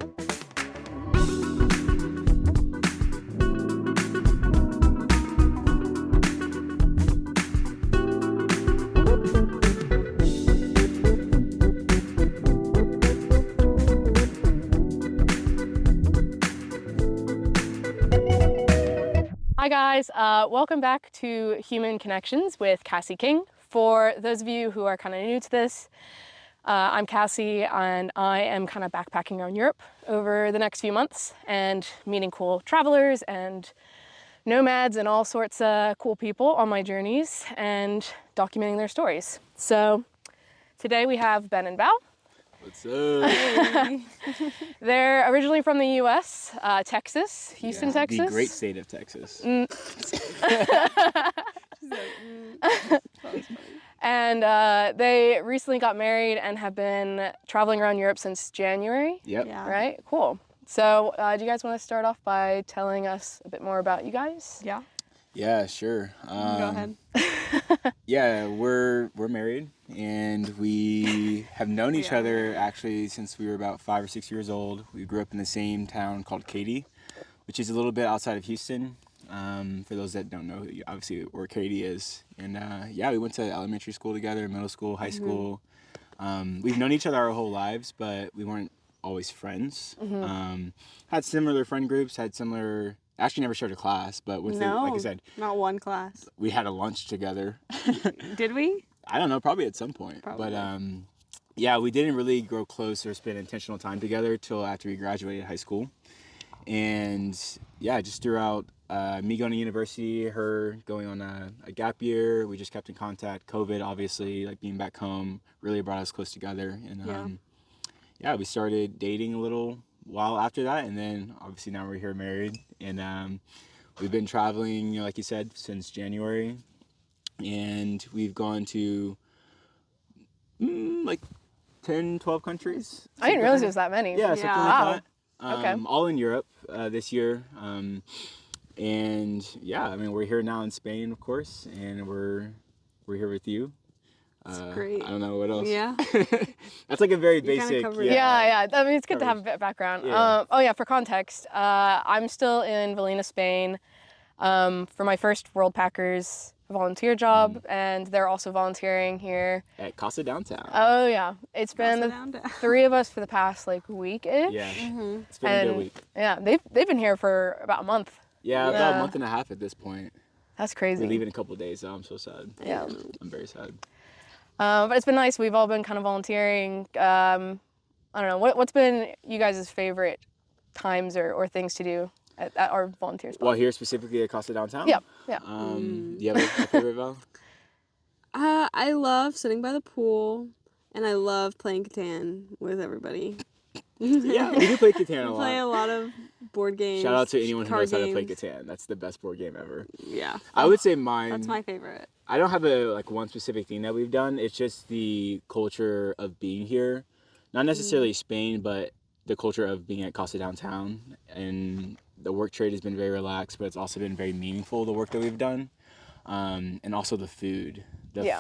Hi guys, welcome back to Human Connections with Cassie King. For those of you who are kind of new to this, I'm Cassie and I am kind of backpacking around Europe over the next few months and meeting cool travelers and nomads and all sorts of cool people on my journeys and documenting their stories. So today we have Ben and Val. What's up? They're originally from the US, Texas, Houston, Texas. The great state of Texas. And they recently got married and have been traveling around Europe since January. Yep. Yeah. Right? Cool. So do you guys want to start off by telling us a bit more about you guys? Yeah. Yeah, sure. Go ahead. Yeah, we're married and we have known each other actually since we were about 5 or 6 years old. We grew up in the same town called Katy, which is a little bit outside of Houston. For those that don't know, obviously where Katy is. And yeah, we went to elementary school together, middle school, high school. We've known each other our whole lives, but we weren't always friends. Had similar friend groups, actually never shared a class, but like I said, not one class. we had a lunch together. Did we? I don't know, probably at some point. Probably. But yeah, we didn't really grow close or spend intentional time together till after we graduated high school. And yeah, just throughout me going to university, her going on a gap year, we just kept in contact. COVID, obviously, like being back home, really brought us close together. And yeah, we started dating a little while after that, and then obviously now we're here married. And we've been traveling, like you said, since January. And we've gone to like 10, 12 countries. I didn't realize it was that many. Yeah, something like that. Okay. All in Europe this year. And yeah, I mean, we're here now in Spain, of course, and we're here with you. It's great. I don't know what else. Yeah. That's like a very You kinda basic. covered Yeah. I mean, it's good to have a bit of background. Yeah. Oh yeah, for context, I'm still in Villena, Spain, for my first Worldpackers volunteer job, and they're also volunteering here At Casa Downtown. Oh yeah, it's been the three of us for the past like week-ish. Yeah, it's been a good week. Yeah, they've been here for about a month. Yeah, about a month and a half at this point. That's crazy. We leave in a couple of days, so I'm so sad. Yeah. I'm very sad. But it's been nice. We've all been kind of volunteering. I don't know, what's been you guys' favorite times or things to do at our volunteer spot? Well, here specifically at Casa Downtown? Yeah. Do you have a favorite, Val? I love sitting by the pool, and I love playing Catan with everybody. Yeah, we do play Catan a We lot. play a lot of board games. Shout out to anyone who card knows how to play games. Catan. That's the best board game ever. Yeah. I would say mine. That's my favorite. I don't have one specific thing that we've done. It's just the culture of being here. Not necessarily Spain, but the culture of being at Casa Downtown. And the work trade has been very relaxed, but it's also been very meaningful, the work that we've done. And also the food.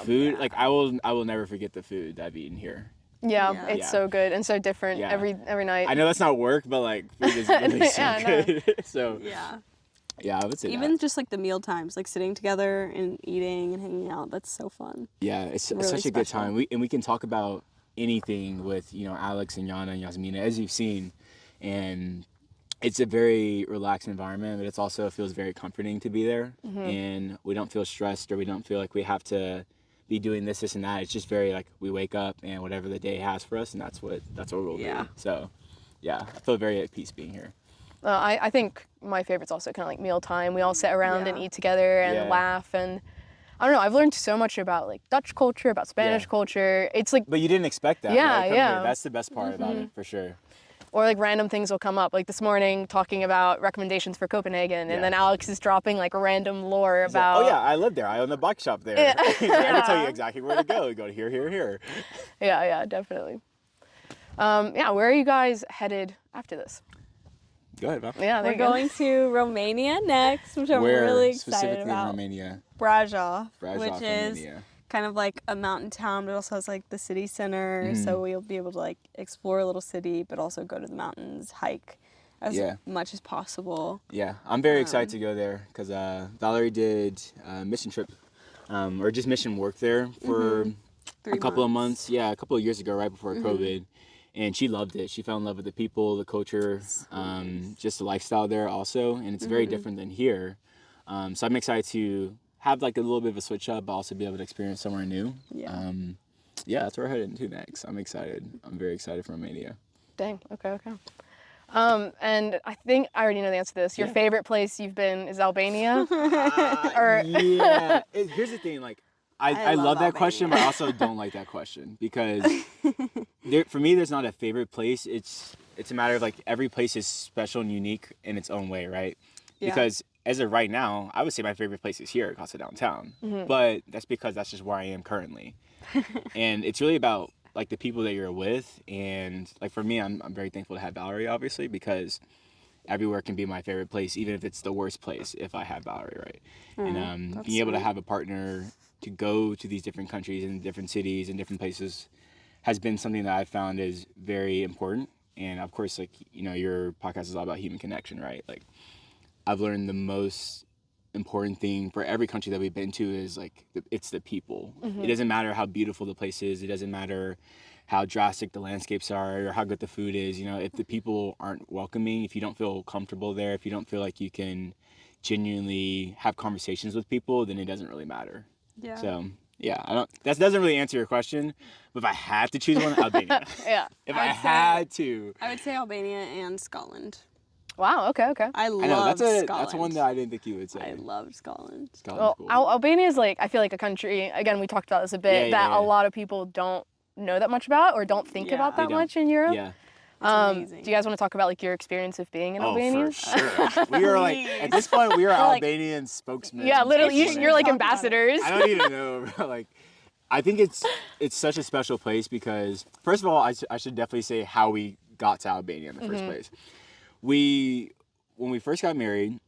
Food, like I will never forget the food that I've eaten here. Yeah, it's so good and so different every night. I know that's not work, but like food is really so good. So yeah, I would say even just like the meal times, like sitting together and eating and hanging out. That's so fun. Yeah, it's really such a good special. time. We can talk about anything with Alex and Yana and Yasmina, as you've seen, and it's a very relaxed environment, but it also feels very comforting to be there, and we don't feel stressed or we don't feel like we have to be doing this and that. It's just very like we wake up and whatever the day has for us, and that's what we'll do. So yeah, I feel very at peace being here. I think my favorite's also kind of like mealtime. We all sit around and eat together and laugh, and I don't know, I've learned so much about like Dutch culture, about Spanish culture. It's like, but you didn't expect that. Yeah, right? Coming yeah. here. That's the best part about it, for sure. or like random things will come up. Like this morning talking about recommendations for Copenhagen, and then Alex is dropping like random lore about. Like, oh yeah, I live there. I own the bike shop there. Yeah. I can tell you exactly where to go. You go to here. Yeah, definitely. Where are you guys headed after this? Go ahead, Val. Yeah, We're going to Romania next, which I'm Where really excited specifically about. in Romania? Brasov, Brasov, which is Romania. kind of like a mountain town, but also has like the city center. So we'll be able to like explore a little city, but also go to the mountains, hike as much as possible. Yeah, I'm very excited to go there because Valerie did a mission trip, or just mission work there for a couple of months. Yeah, a couple of years ago, right before COVID. And she loved it. She fell in love with the people, the culture, just the lifestyle there also. And it's very different than here. So I'm excited to have like a little bit of a switch up, but also be able to experience somewhere new. Yeah, that's where we're headed to next. I'm excited. I'm very excited for Romania. Dang. Okay. And I think I already know the answer to this. Your favorite place you've been is Albania? Yeah. Here's the thing. Like, I love that question, but I also don't like that question because for me, there's not a favorite place. It's a matter of like every place is special and unique in its own way, right? Yeah. Because as of right now, I would say my favorite place is here at Casa Downtown, but that's because that's just where I am currently. And it's really about like the people that you're with, and like for me, I'm very thankful to have Valerie, obviously, because everywhere can be my favorite place, even if it's the worst place if I have Valerie, right? And being able to have a partner to go to these different countries and different cities and different places has been something that I've found is very important. And of course, like, you know, your podcast is all about human connection, right? Like, I've learned the most important thing for every country that we've been to is like, it's the people. It doesn't matter how beautiful the place is. It doesn't matter how drastic the landscapes are or how good the food is. You know, if the people aren't welcoming, if you don't feel comfortable there, if you don't feel like you can genuinely have conversations with people, then it doesn't really matter. Yeah. So yeah, that doesn't really answer your question, but if I had to choose one, Albania. If I had to, I would say Albania and Scotland. Wow. Okay. I love Scotland. That's one that I didn't think you would say. I loved Scotland. Well, cool. Albania is like, I feel like a country, again, we talked about this a bit, a lot of people don't know that much about or don't think about that much in Europe. Yeah. Do you guys want to talk about like your experience of being in Albania? For sure. We are like, at this point, we are Albanian spokesmen. Yeah, literally, you're like ambassadors. I don't even know, bro. Like, I think it's such a special place because, first of all, I should definitely say how we got to Albania in the first place. When we first got married,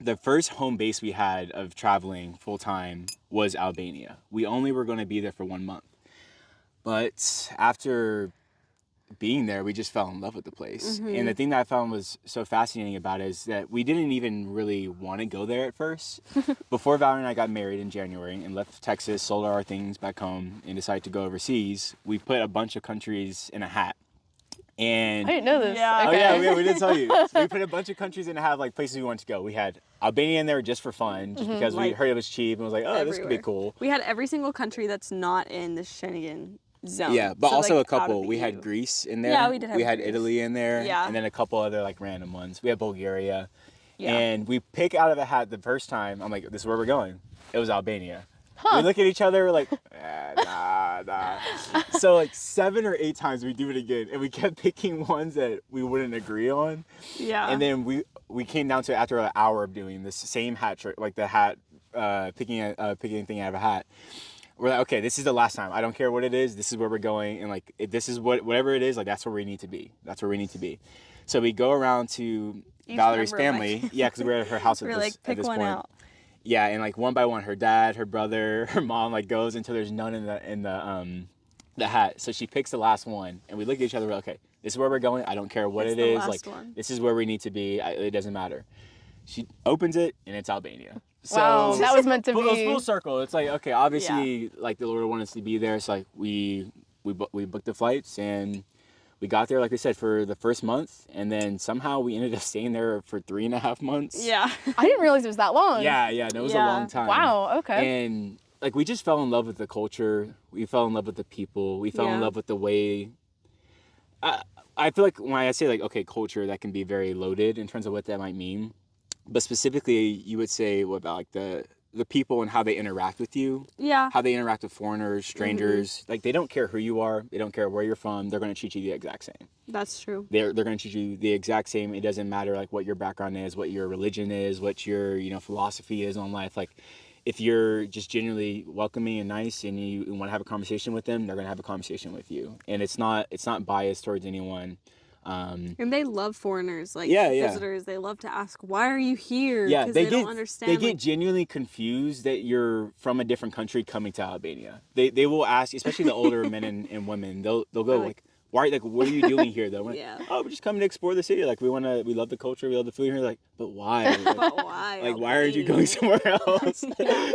the first home base we had of traveling full time was Albania. We only were going to be there for 1 month. But after being there, we just fell in love with the place. And the thing that I found was so fascinating about it is that we didn't even really want to go there at first. Before Valerie and I got married in January and left Texas, sold our things back home, and decided to go overseas, we put a bunch of countries in a hat. And I didn't know this. Yeah. Okay. Oh yeah, we didn't tell you. So we put a bunch of countries in to have like places we wanted to go. We had Albania in there just for fun, just because we heard it was cheap and was like, oh, this could be cool. We had every single country that's not in the Schengen zone. Yeah, but so, also like, a couple. out We of had EU. Greece in there. Yeah, we did have We had Greece. Italy in there. Yeah. And then a couple other like random ones. We had Bulgaria. Yeah. And we pick out of a hat the first time. I'm like, this is where we're going. It was Albania. We look at each other, we're like, nah. So like 7 or 8 times we do it again, and we kept picking ones that we wouldn't agree on. Yeah. And then we came down to after an hour of doing this same hat trick, like the hat, picking anything out of a hat. We're like, okay, this is the last time. I don't care what it is. This is where we're going, and like this is whatever it is. Like that's where we need to be. That's where we need to be. So we go around to Valerie's family. Yeah, because we're at her house at this point. Out. Yeah, and like one by one, her dad, her brother, her mom like goes until there's none in the hat. So she picks the last one, and we look at each other. We're like, okay, this is where we're going. I don't care what it is. Like this is where we need to be. It doesn't matter. She opens it, and it's Albania. So wow, that was meant to be. It was full circle. It's like, okay, obviously, like the Lord wanted us to be there. So like we booked the flights, and we got there, like I said, for the first month, and then somehow we ended up staying there for 3.5 months. Yeah. I didn't realize it was that long. Yeah, no, it was a long time. Wow, okay. And like we just fell in love with the culture. We fell in love with the people. We fell in love with the way. I feel like when I say like, okay, culture, that can be very loaded in terms of what that might mean. But specifically, you would say what about like the people and how they interact with you. Yeah. How they interact with foreigners, strangers. Like they don't care who you are. They don't care where you're from. They're going to treat you the exact same. That's true. They're going to treat you the exact same. It doesn't matter like what your background is, what your religion is, what your, philosophy is on life. Like if you're just genuinely welcoming and nice and you want to have a conversation with them, they're going to have a conversation with you. And it's not biased towards anyone. And they love foreigners, like Yeah, visitors. They love to ask, "Why are you here?" Yeah, Because they don't understand. they get genuinely confused that you're from a different country coming to Albania. They will ask, especially the older men and women. They'll go like, why? Like, what are you doing here? Though, Yeah. oh, we're just coming to explore the city. Like, we love the culture, we love the food here. Like, but why? Like, But why? like, why aren't you going somewhere else? Yeah.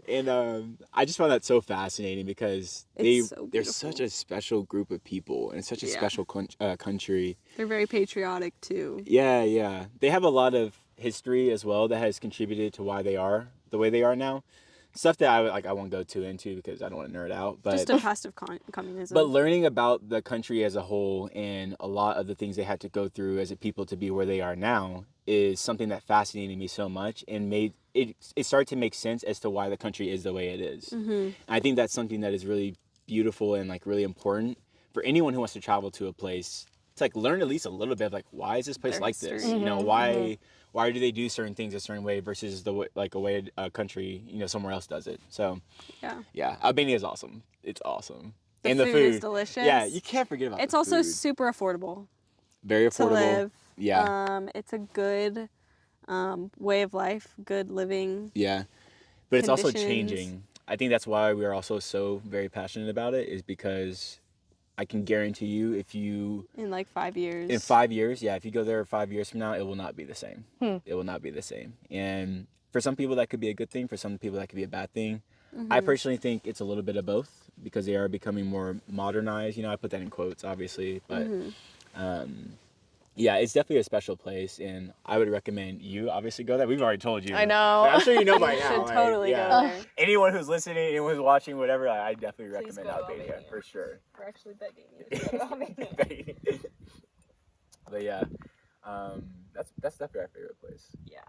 And I just found that so fascinating because It's so they're beautiful. such a special group of people and it's such a Yeah. special country. They're very patriotic too. Yeah. They have a lot of history as well that has contributed to why they are the way they are now. Stuff that I won't go too into because I don't want to nerd out. But Just a past of communism. but learning about the country as a whole and a lot of the things they had to go through as a people to be where they are now is something that fascinated me so much and made it started to make sense as to why the country is the way it is. Mm-hmm. I think that's something that is really beautiful and like really important for anyone who wants to travel to a place. It's like learn at least a little bit of like why is this place Their like this? history. You know, why do they do certain things a certain way versus the way, like a way a country, you know, somewhere else does it. So yeah, Albania is awesome. It's awesome. And the food food is delicious. Yeah, you can't forget about It's the also food. super affordable Very affordable. to live. Yeah. It's a good way of life, good living. Yeah. But it's also Conditions. changing. I think that's why we are also so very passionate about it is because I can guarantee you if you In like 5 years. in 5 years, if you go there 5 years from now, it will not be the same. It will not be the same. And for some people that could be a good thing, for some people that could be a bad thing. I personally think it's a little bit of both because they are becoming more modernized. You know, I put that in quotes, obviously, but yeah, it's definitely a special place, and I would recommend you obviously go there. We've already told you. I know. Like, I'm sure you know by You now. should like, totally yeah. go there. Anyone who's listening, anyone who's watching, whatever, I definitely Please recommend go to Albania Albania. for sure. We're actually begging you to go to Albania. But yeah, that's definitely our favorite place. Yeah.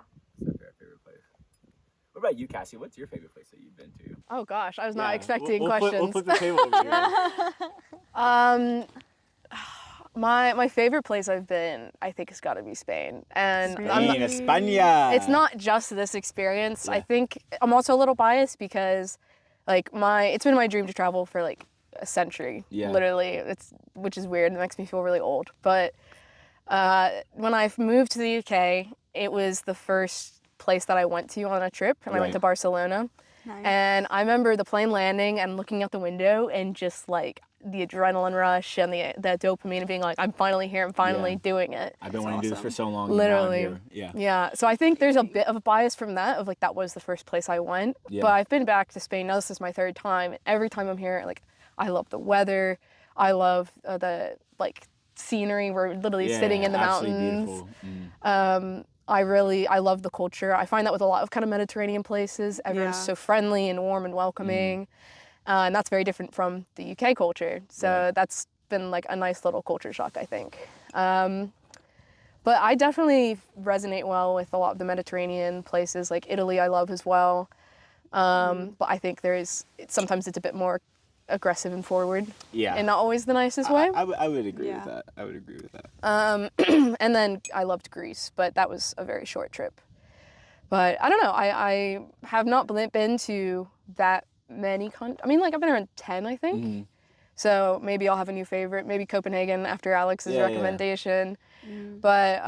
That's definitely our favorite place. What about you, Cassie? What's your favorite place that you've been to? Oh gosh, I was not Yeah, expecting we'll questions. We'll flip the table over here. My favorite place I've been, I think, has got to be Spain. And Spain, España. it's not just this experience. Yeah. I think I'm also a little biased because, like, it's been my dream to travel for like a century. Yeah. Literally, which is weird. It makes me feel really old. But when I moved to the UK, it was the first place that I went to on a trip, and I went to Barcelona. Nice. And I remember the plane landing and looking out the window and just like the adrenaline rush and the dopamine of being like, I'm finally here, I'm finally doing it. I've been wanting to do this for so long. Literally. And now I'm here. Yeah. So I think there's a bit of a bias from that of like that was the first place I went. Yeah. But I've been back to Spain. Now this is my third time. Every time I'm here, like I love the weather. I love the like scenery. We're literally sitting in the mountains. Beautiful. I love the culture. I find that with a lot of kind of Mediterranean places, everyone's so friendly and warm and welcoming. And that's very different from the UK culture. So that's been like a nice little culture shock, I think. But I definitely resonate well with a lot of the Mediterranean places, like Italy I love as well. But I think sometimes it's a bit more aggressive and forward. Yeah. And not always the nicest way. I would agree with that. I would agree with that. And then I loved Greece, but that was a very short trip. But I don't know. I have not been to that many countries. I mean, like I've been around 10, I think. So maybe I'll have a new favorite. Maybe Copenhagen after Alex's recommendation. But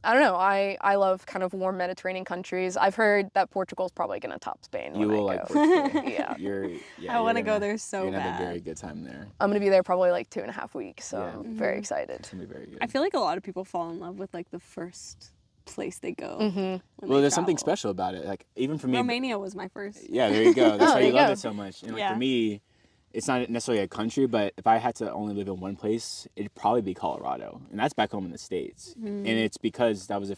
I don't know. I love kind of warm Mediterranean countries. I've heard that Portugal's probably going to top Spain. You when will I like go. Portugal. I want to go there so You're gonna bad. have a very good time there. I'm going to be there probably like 2.5 weeks. So I'm very excited. It's gonna be very good. I feel like a lot of people fall in love with like the first place they go. Well, there's something special about it. Like even for me, Romania was my first. Yeah, there you go. That's why there you you love go. it so much. And like for me, it's not necessarily a country, but if I had to only live in one place, it'd probably be Colorado, and that's back home in the States. And it's because that was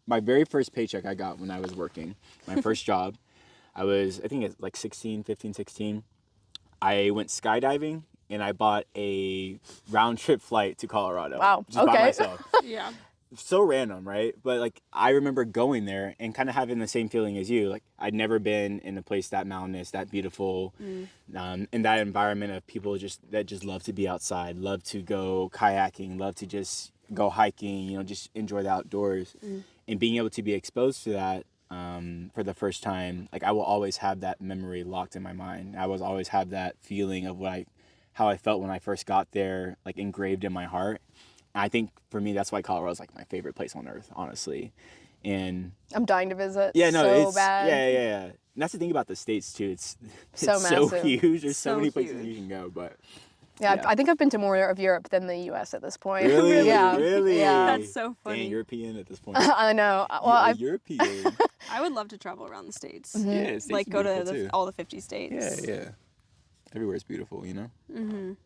my very first paycheck I got when I was working, my first job. I think it's like 16. I went skydiving, and I bought a round trip flight to Colorado. Wow. Just by Okay. myself. Yeah. So random, right? But like I remember going there and kind of having the same feeling as you. Like I'd never been in a place that mountainous, that beautiful, in that environment of people that just love to be outside, love to go kayaking, love to just go hiking, you know, just enjoy the outdoors. And being able to be exposed to that for the first time, like I will always have that memory locked in my mind. I will always have that feeling of how I felt when I first got there, like engraved in my heart. I think for me, that's why Colorado is like my favorite place on earth, honestly. And I'm dying to visit. yeah, no, so it's bad. yeah. And that's the thing about the States too. It's So so massive. huge. There's so So many places huge. you can go, but Yeah, I think I've been to more of Europe than the U.S. at this point. really, Yeah. really, Yeah. That's so funny. Dang, European at this point. I know. Well, You're a I've European. I would love to travel around the States. Yeah, States Like are go to beautiful, too. all the 50 states. Yeah. Everywhere's beautiful, you know?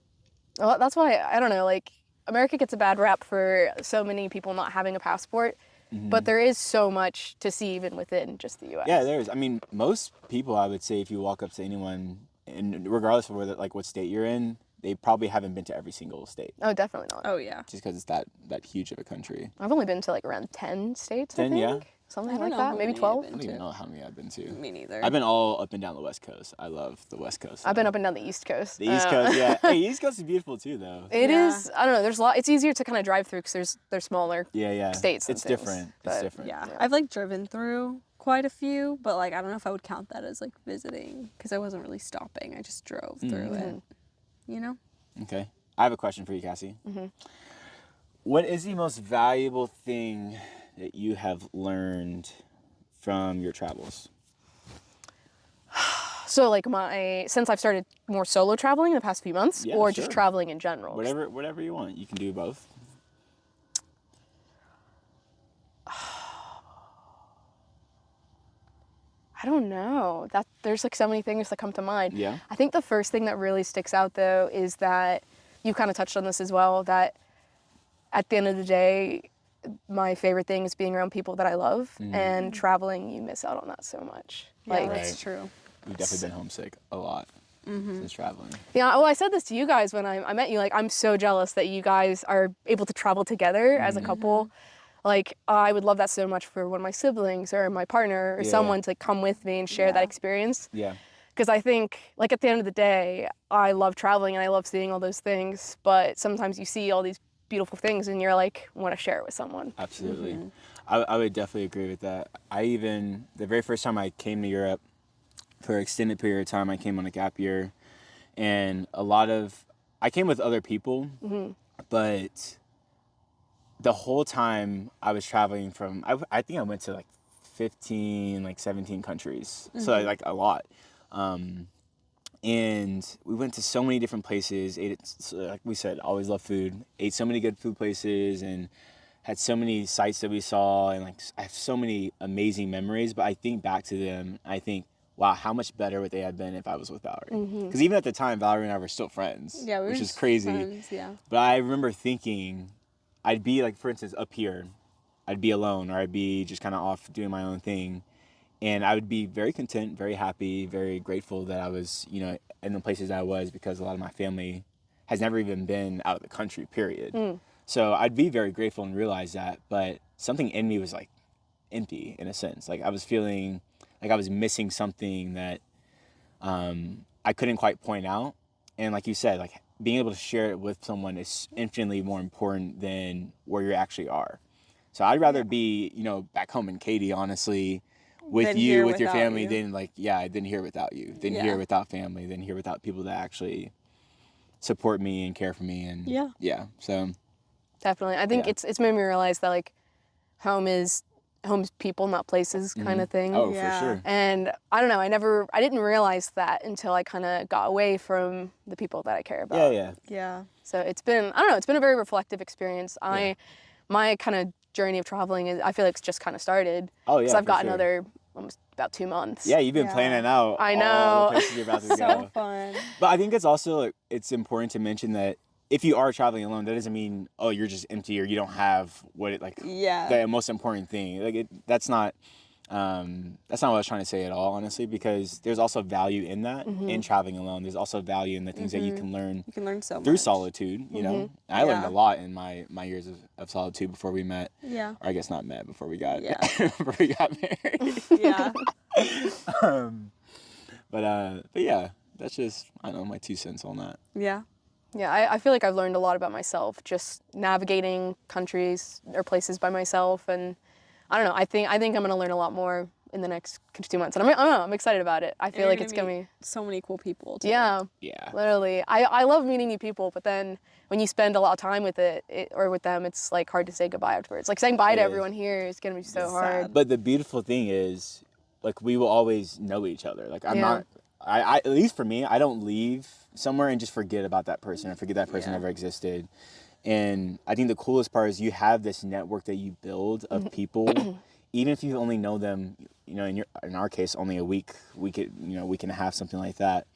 well, that's why I don't know. Like America gets a bad rap for so many people not having a passport, but there is so much to see even within just the U.S. Yeah, there's. I mean, most people, I would say, if you walk up to anyone, and regardless of whether like what state you're in, they probably haven't been to every single state, Oh, definitely not. Oh yeah. just because it's that huge of a country. I've only been to like around 10 states. 10, I yeah? think. Something I don't like know that. how Maybe many I've 12. I been don't even to. know how many I've been to. Me neither. I've been all up and down the West Coast. I love the West Coast. I've been up and down the East Coast. The East Coast, yeah. Hey, East Coast is beautiful too, though. It Yeah. is. I don't know. There's a lot. It's easier to kind of drive through because they're smaller. Yeah. States and It's things, different. It's but- different. Yeah. I've like driven through quite a few, but like I don't know if I would count that as like visiting because I wasn't really stopping. I just drove through it. You know? Okay. I have a question for you, Cassie. What is the most valuable thing that you have learned from your travels? So like since I've started more solo traveling in the past few months, Yeah, or sure. just traveling in general. Whatever you want. You can do both. I don't know. That there's like so many things that come to mind. Yeah. I think the first thing that really sticks out though is that you kind of touched on this as well, that at the end of the day, my favorite thing is being around people that I love, and traveling, you miss out on that so much. Yeah, Like, that's Right. true. We've definitely been homesick a lot since traveling. yeah, well, I said this to you guys when I met you. Like, I'm so jealous that you guys are able to travel together as a couple. Like, I would love that so much for one of my siblings or my partner or Yeah. someone to come with me and share that Yeah. experience. Yeah. Because I think, like, at the end of the day, I love traveling and I love seeing all those things. But sometimes you see all these beautiful things and you're like, want to share it with someone. Absolutely. I would definitely agree with that. The very first time I came to Europe for an extended period of time, I came on a gap year. And I came with other people, but the whole time I was traveling I think I went to like 15, like 17 countries. So like a lot. And we went to so many different places. Like we said, always love food. Ate so many good food places and had so many sights that we saw. And like I have so many amazing memories. But I think back to them, I think, wow, how much better would they have been if I was with Valerie? Because even at the time, Valerie and I were still friends, Yeah, we were which is just crazy. friends, yeah. But I remember thinking, I'd be like, for instance, up here, I'd be alone or I'd be just kind of off doing my own thing. And I would be very content, very happy, very grateful that I was, in the places I was, because a lot of my family has never even been out of the country, period. So I'd be very grateful and realize that. But something in me was like empty in a sense. Like I was feeling like I was missing something that I couldn't quite point out. And like you said, like being able to share it with someone is infinitely more important than where you actually are. So I'd rather be, back home in Katy, honestly, with Than you, here with your without family, you. than here without you, than Yeah. here without family, than here without people that actually support me and care for me. And Yeah. So Definitely. I think Yeah. it's made me realize that, like, home's people, not places kind of thing. oh, Yeah. for sure. And I don't know, I didn't realize that until I kind of got away from the people that I care about. Yeah. Yeah. So it's been a very reflective experience. My kind of journey of traveling I feel like it's just kind of started. Oh, yeah, Because I've for got sure. another almost about 2 months. Yeah, you've been Yeah. planning out I all know. the places you're about to So go. fun. But I think it's also it's important to mention that if you are traveling alone, that doesn't mean you're just empty or you don't have Yeah. the most important thing. That's not what I was trying to say at all, honestly, because there's also value in that in traveling alone. There's also value in the things that you can learn You can learn so much. through solitude. You know, I learned Yeah. a lot in my years of solitude before we met. Yeah. Or I guess not met before we got Yeah. before we got married. Yeah. But yeah, that's just I don't know my 2 cents on that. Yeah. Yeah, I feel like I've learned a lot about myself just navigating countries or places by myself, and I don't know. I think I'm gonna learn a lot more in the next 2 months. And I'm excited about it. I feel like it's going to be so many cool people too. Yeah. Yeah. Literally. I love meeting new people, but then when you spend a lot of time with or with them, it's like hard to say goodbye afterwards. Like saying bye to everyone here is going to be so hard. But the beautiful thing is, like, we will always know each other. Like, I at least for me, I don't leave somewhere and just forget about that person or forget that person ever existed. And I think the coolest part is you have this network that you build of people, even if you only know them, you know, in our case, only a week and a half, something like that.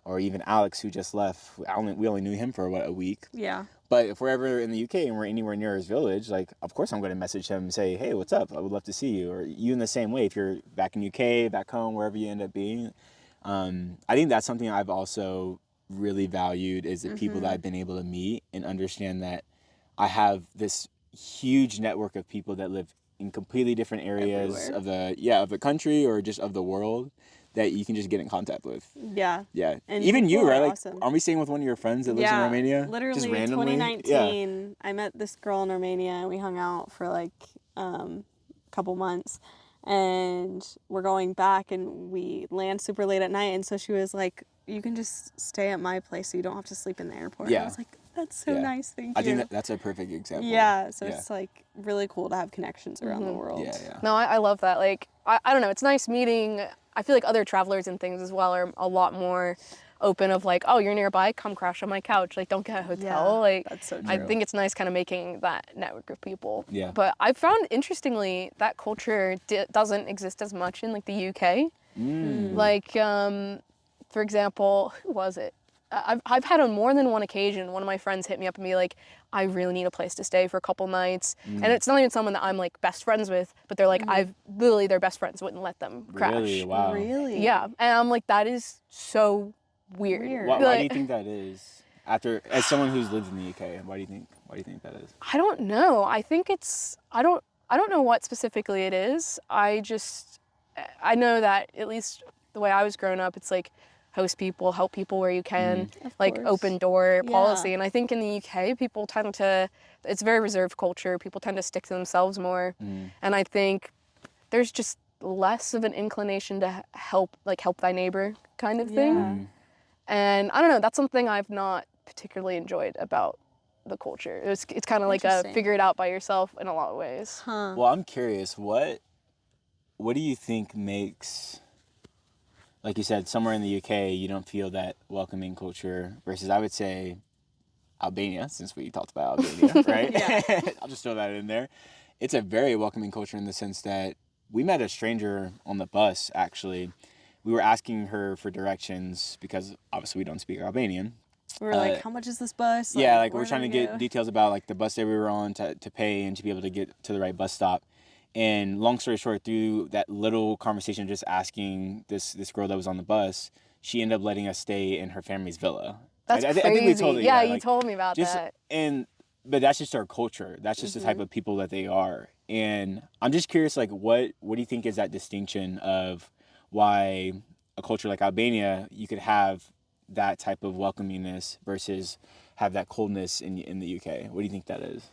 Or even Alex, who just left, we only knew him for, a week? Yeah. But if we're ever in the UK and we're anywhere near his village, like, of course I'm going to message him and say, hey, what's up? I would love to see you. Or you in the same way, if you're back in UK, back home, wherever you end up being. I think that's something I've also really valued is the people that I've been able to meet and understand that I have this huge network of people that live in completely different areas of the country or just of the world that you can just get in contact with. Yeah. Yeah. And even you, right? Like, awesome. aren't we staying with one of your friends that lives in Romania? Literally, just randomly? 2019, I met this girl in Romania and we hung out for like a couple months. And we're going back and we land super late at night. And so she was like, you can just stay at my place so you don't have to sleep in the airport. Yeah. I was like, that's so nice. Thank you. I think that's a perfect example. Yeah. So it's like really cool to have connections around the world. Yeah. No, I love that. Like, I don't know. It's nice meeting. I feel like other travelers and things as well are a lot more open of like, oh, you're nearby, come crash on my couch. Like, don't get a hotel. Like, that's so true. I think it's nice kind of making that network of people. Yeah. But I found interestingly that culture doesn't exist as much in like the UK. Like, for example, who was it? I've had on more than one occasion, one of my friends hit me up and be like, I really need a place to stay for a couple nights. And it's not even someone that I'm like best friends with, but they're like, their best friends wouldn't let them crash. Really? Wow. Really? Yeah. And I'm like, that is so weird. Why do you think that is? As someone who's lived in the UK, why do you think that is? I don't know. I think I don't know what specifically it is. I know that at least the way I was growing up, it's like host people, help people where you can, like open door policy. And I think in the UK, people tend to, it's a very reserved culture. People tend to stick to themselves more. And I think there's just less of an inclination to help thy neighbor kind of thing. And I don't know, that's something I've not particularly enjoyed about the culture. It's kind of like a figure it out by yourself in a lot of ways. Well, I'm curious, what do you think makes, like you said, somewhere in the UK, you don't feel that welcoming culture versus, I would say, Albania, since we talked about Albania, right? I'll just throw that in there. It's a very welcoming culture in the sense that we met a stranger on the bus, actually. We were asking her for directions because obviously we don't speak Albanian. We were like, how much is this bus? Like we're trying to get details about like the bus that we were on to pay and to be able to get to the right bus stop. And long story short, through that little conversation, just asking this girl that was on the bus, she ended up letting us stay in her family's villa. That's crazy. I think we told her, you told me about that. But that's just our culture. That's just the type of people that they are. And I'm just curious, like, what do you think is that distinction of why a culture like Albania, you could have that type of welcomingness versus have that coldness in the UK? What do you think that is?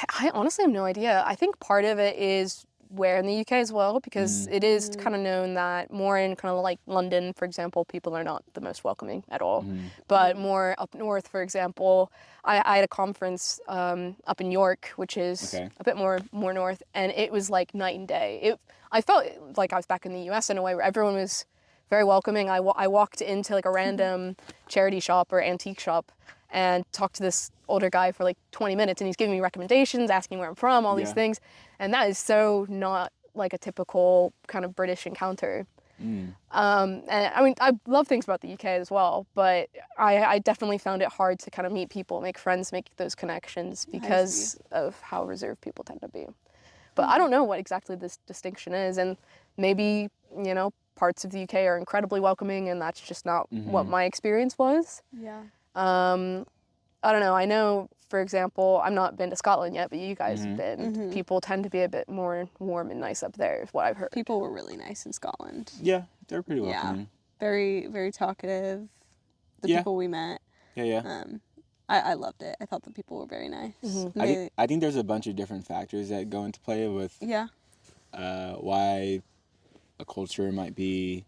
I honestly have no idea. I think part of it is where in the UK as well, because it is kind of known that more in kind of like London, for example, people are not the most welcoming at all. But more up north, for example, I had a conference up in York, which is a bit more north, and it was like night and day. I felt like I was back in the US in a way where everyone was very welcoming. I walked into like a random charity shop or antique shop and talked to this older guy for like 20 minutes, and he's giving me recommendations, asking where I'm from, all these things. And that is so not like a typical kind of British encounter. And I mean, I love things about the UK as well, but I definitely found it hard to kind of meet people, make friends, make those connections because of how reserved people tend to be. But I don't know what exactly this distinction is, and maybe, you know, parts of the UK are incredibly welcoming and that's just not what my experience was. I don't know. I know, for example, I've not been to Scotland yet, but you guys have been. People tend to be a bit more warm and nice up there, is what I've heard. People were really nice in Scotland. Yeah, they're pretty welcoming. Yeah, very, very talkative. The people we met. I loved it. I thought the people were very nice. I think there's a bunch of different factors that go into play with why a culture might be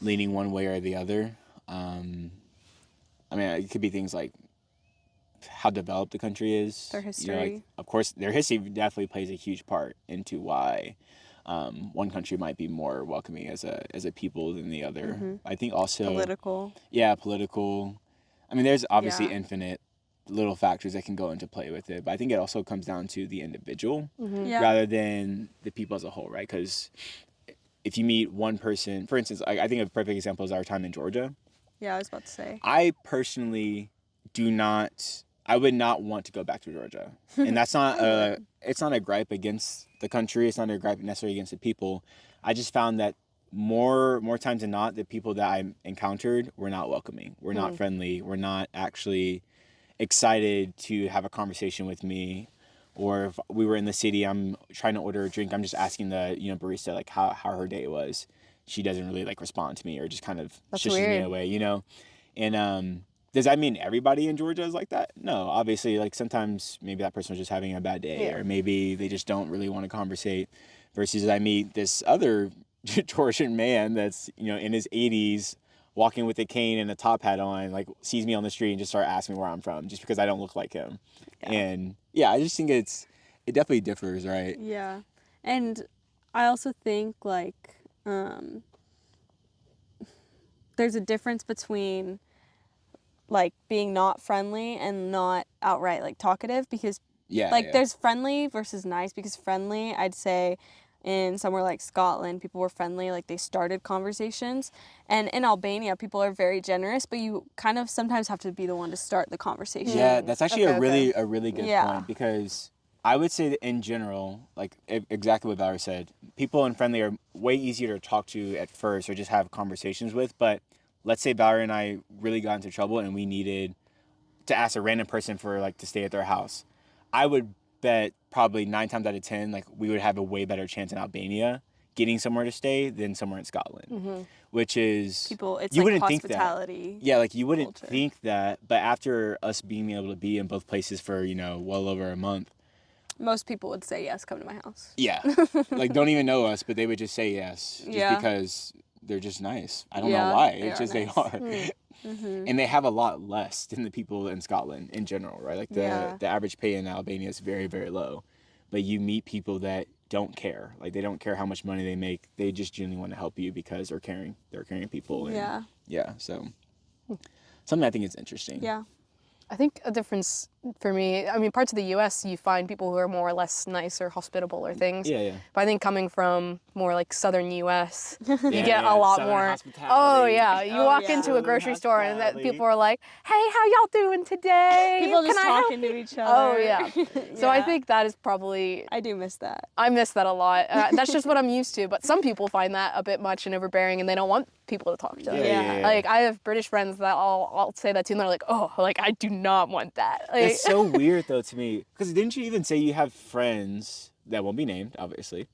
leaning one way or the other. I mean, it could be things like how developed the country is. Their history. Like, of course, their history definitely plays a huge part into why one country might be more welcoming as a people than the other. I think also Political. Yeah, political. I mean, there's obviously Yeah. infinite little factors that can go into play with it, but I think it also comes down to the individual Yeah. rather than the people as a whole, right? Because if you meet one person, for instance, I think a perfect example is our time in Georgia. Yeah, I was about to say. I personally I would not want to go back to Georgia. And that's not it's not a gripe against the country. It's not a gripe necessarily against the people. I just found that more times than not, the people that I encountered were not welcoming. Were not friendly. Were not actually excited to have a conversation with me. Or if we were in the city, I'm trying to order a drink. I'm just asking the barista like how her day was. She doesn't really like respond to me or just kind of shushes me away, And does that mean everybody in Georgia is like that? No, obviously, like sometimes maybe that person was just having a bad day, or maybe they just don't really want to conversate. Versus I meet this other Georgian man that's in his 80s, walking with a cane and a top hat on, like sees me on the street and just start asking me where I'm from, just because I don't look like him. Yeah. And I just think it definitely differs, right? Yeah, and I also think like there's a difference between like being not friendly and not outright like talkative, because there's friendly versus nice, because friendly, I'd say in somewhere like Scotland, people were friendly, like they started conversations, and in Albania people are very generous, but you kind of sometimes have to be the one to start the conversation. Yeah, that's actually a really good point, because I would say that in general, like exactly what Valerie said, people in friendly are way easier to talk to at first or just have conversations with. But let's say Valerie and I really got into trouble and we needed to ask a random person for like to stay at their house. I would bet probably 9 times out of 10, like we would have a way better chance in Albania getting somewhere to stay than somewhere in Scotland, which is people. It's you like wouldn't hospitality. Think that. Yeah, like you wouldn't culture. think that, but after us being able to be in both places for well over a month. Most people would say yes, come to my house. Yeah. Like, don't even know us, but they would just say yes. Just because they're just nice. I don't know why. It's just nice. They are. And they have a lot less than the people in Scotland in general, right? Like, the average pay in Albania is very, very low. But you meet people that don't care. Like, they don't care how much money they make. They just genuinely want to help you because they're caring people. And, so something I think is interesting. Yeah. I think a difference for me, I mean, parts of the U.S., you find people who are more or less nice or hospitable or things. Yeah. But I think coming from more like southern U.S., you get a lot southern more. Hospitality. Oh, yeah. You walk into a grocery store and that people are like, hey, how y'all doing today? People just talking to each other. Oh, yeah. So I think that is probably. I do miss that. I miss that a lot. That's just what I'm used to. But some people find that a bit much and overbearing, and they don't want people to talk to them. Yeah. Like, I have British friends that I'll say that to, and they're like, oh, like, I do not want that. Like, it's so weird, though, to me. Because didn't you even say you have friends that won't be named, obviously,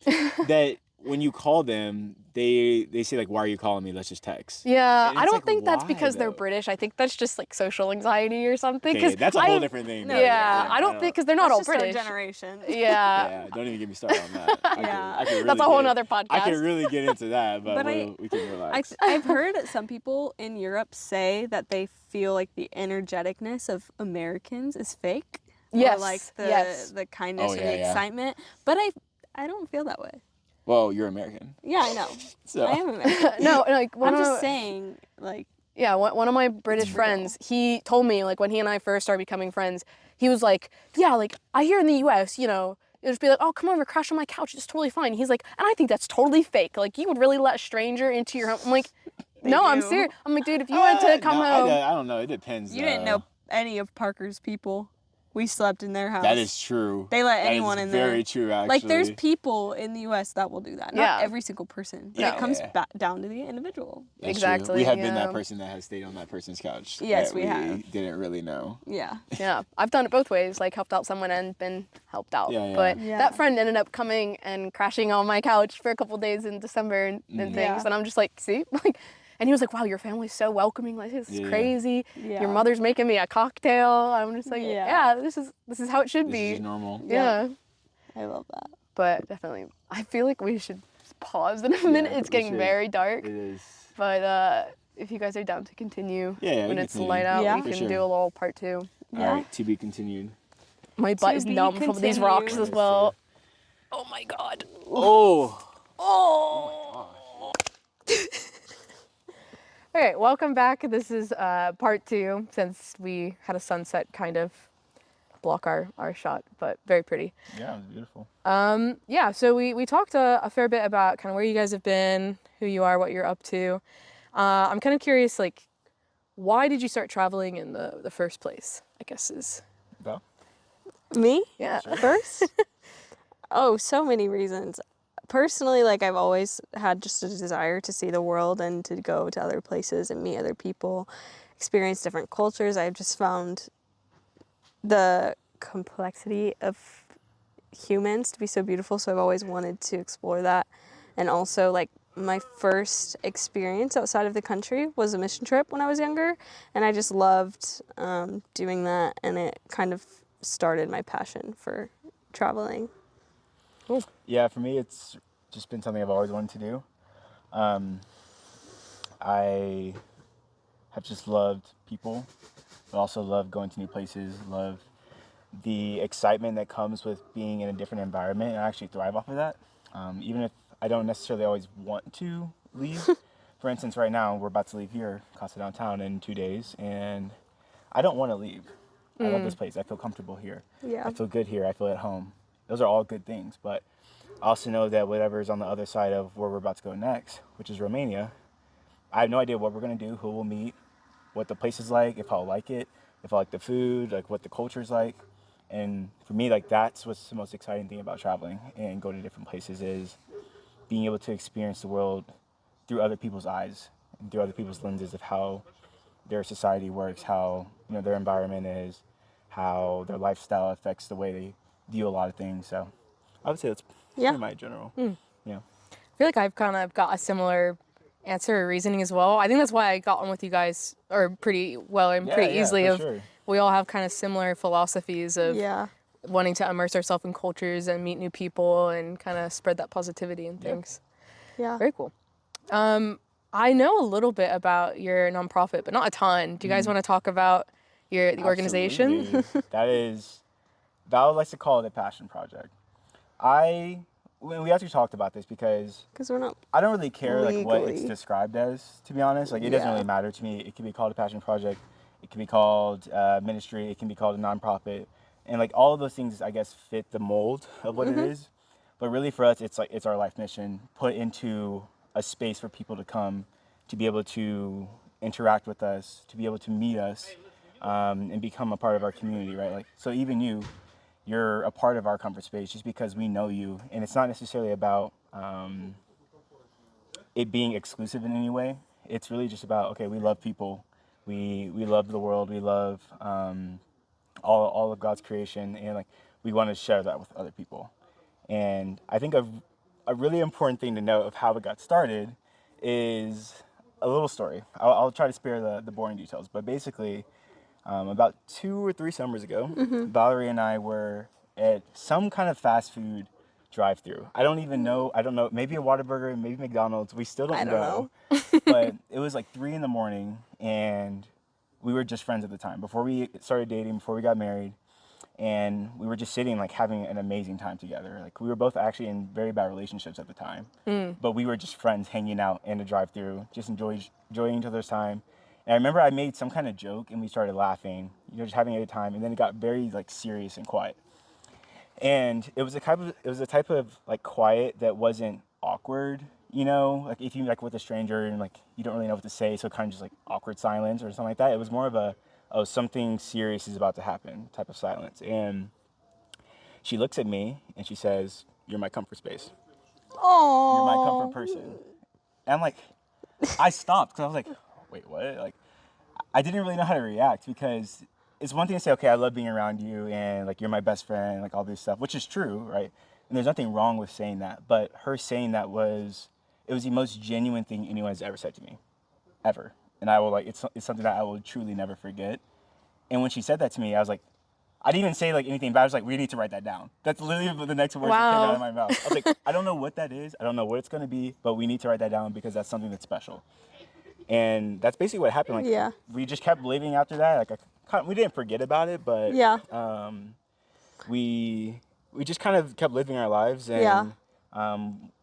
that when you call them, they say, like, why are you calling me? Let's just text. Yeah, I don't like, think that's because they're though? British. I think that's just, like, social anxiety or something. Okay, that's a whole different thing. I don't think, because they're not all That's just British. our generation. Yeah. Don't even get me started on that. I can really That's a whole other podcast. I can really get into that, but we can relax. I've heard some people in Europe say that they feel like the energeticness of Americans is fake. Yes. Or like the kindness or the excitement. But I don't feel that way. Well, you're American. Yeah, I know. So. I am American. No, like, I'm just saying, like. Yeah, one of my British friends, he told me, like, when he and I first started becoming friends, he was like, yeah, like, I hear in the U.S., it'll just be like, oh, come over, crash on my couch, it's totally fine. He's like, and I think that's totally fake. Like, you would really let a stranger into your home. I'm like, no, I'm serious. I'm like, dude, if you wanted to come home. I don't know, it depends. You didn't know any of Parker's people. We slept in their house. That is true. They let anyone in there. Very true, actually. Like, there's people in the U.S. that will do that. Not every single person. But it comes back down to the individual. That's exactly. True. We have been that person that has stayed on that person's couch. Yes, we have. Didn't really know. Yeah. Yeah, I've done it both ways, like helped out someone and been helped out. Yeah. But that friend ended up coming and crashing on my couch for a couple days in December and things. And I'm just like, see? Like, and he was like, wow, your family's so welcoming. Like, this is crazy. Yeah. Your mother's making me a cocktail. I'm just like, this is how it should be. This is normal. Yeah. I love that. But definitely, I feel like we should pause in a minute. It's we getting should. very dark. It is. But if you guys are down to continue Yeah, we when can it's continue. light out, Yeah. we For can sure. do a little part 2. All Yeah. right, to be continued. My butt To is be numb from these rocks continued. as well. Oh my god. Oh. Oh. Okay, welcome back. This is part 2 since we had a sunset kind of block our shot, but very pretty. Yeah, it was beautiful. Yeah, so we talked a fair bit about kind of where you guys have been, who you are, what you're up to. I'm kind of curious, like, why did you start traveling in the first place, I guess is. Val? Me? Yeah. First? Oh, so many reasons. Personally, like I've always had just a desire to see the world and to go to other places and meet other people, experience different cultures. I've just found the complexity of humans to be so beautiful, so I've always wanted to explore that. And also, like, my first experience outside of the country was a mission trip when I was younger, and I just loved doing that, and it kind of started my passion for traveling. Cool. Yeah, for me, it's just been something I've always wanted to do. I have just loved people, but also love going to new places, love the excitement that comes with being in a different environment, and I actually thrive off of that. Even if I don't necessarily always want to leave. For instance, right now, we're about to leave here, Casa Downtown, in 2 days, and I don't want to leave. I love this place. I feel comfortable here. Yeah. I feel good here. I feel at home. Those are all good things, but I also know that whatever is on the other side of where we're about to go next, which is Romania, I have no idea what we're going to do, who we'll meet, what the place is like, if I'll like it, if I like the food, like what the culture's like. And for me, like that's what's the most exciting thing about traveling and going to different places is being able to experience the world through other people's eyes and through other people's lenses of how their society works, how their environment is, how their lifestyle affects the way they view a lot of things. So I would say that's Yeah. pretty my general. Mm. Yeah. I feel like I've kind of got a similar answer or reasoning as well. I think that's why I got on with you guys or pretty well and pretty easily. For Of sure. We all have kind of similar philosophies of Yeah. wanting to immerse ourselves in cultures and meet new people and kind of spread that positivity and Yeah. things. Yeah. Very cool. I know a little bit about your nonprofit, but not a ton. Do you guys want to talk about the organization? Absolutely. That is, Val likes to call it a passion project. We actually talked about this because Because we're not. I don't really care like what it's Legally. described as, to be honest. Like it doesn't Yeah. really matter to me. It can be called a passion project. It can be called ministry. It can be called a nonprofit, and like all of those things, I guess, fit the mold of what it is. But really, for us, it's our life mission put into a space for people to come, to be able to interact with us, to be able to meet us, and become a part of our community, right? Like so, even you're a part of our comfort space just because we know you, and it's not necessarily about it being exclusive in any way. It's really just about, okay, we love people, we love the world, we love all of God's creation, and like we want to share that with other people. And I think a really important thing to note of how it got started is a little story. I'll try to spare the boring details, but basically about 2 or 3 summers ago, Valerie and I were at some kind of fast food drive-through. I don't know, maybe a Whataburger, maybe McDonald's. We still don't know. But it was like 3 a.m, and we were just friends at the time. Before we started dating, before we got married, and we were just sitting like having an amazing time together. Like we were both actually in very bad relationships at the time, but we were just friends hanging out in a drive-through, just enjoying each other's time. And I remember I made some kind of joke and we started laughing, just having a good time, and then it got very like serious and quiet. And it was a type of like quiet that wasn't awkward, like if you like with a stranger and like you don't really know what to say, so kind of just like awkward silence or something like that. It was more of a, oh, something serious is about to happen type of silence. And she looks at me and she says, "You're my comfort space. Oh. You're my comfort person." And I'm like, I stopped because I was like, wait, what? Like, I didn't really know how to react because it's one thing to say, okay, I love being around you and like you're my best friend, like all this stuff, which is true, right? And there's nothing wrong with saying that. But her saying that was the most genuine thing anyone has ever said to me, ever. And I will it's something that I will truly never forget. And when she said that to me, I was like, I didn't even say like anything bad. I was like, we need to write that down. That's literally the next words that came out of my mouth. I was like, I don't know what that is. I don't know what it's going to be, but we need to write that down because that's something that's special. And that's basically what happened. Like, we just kept living after that. Like, we didn't forget about it, but we just kind of kept living our lives. And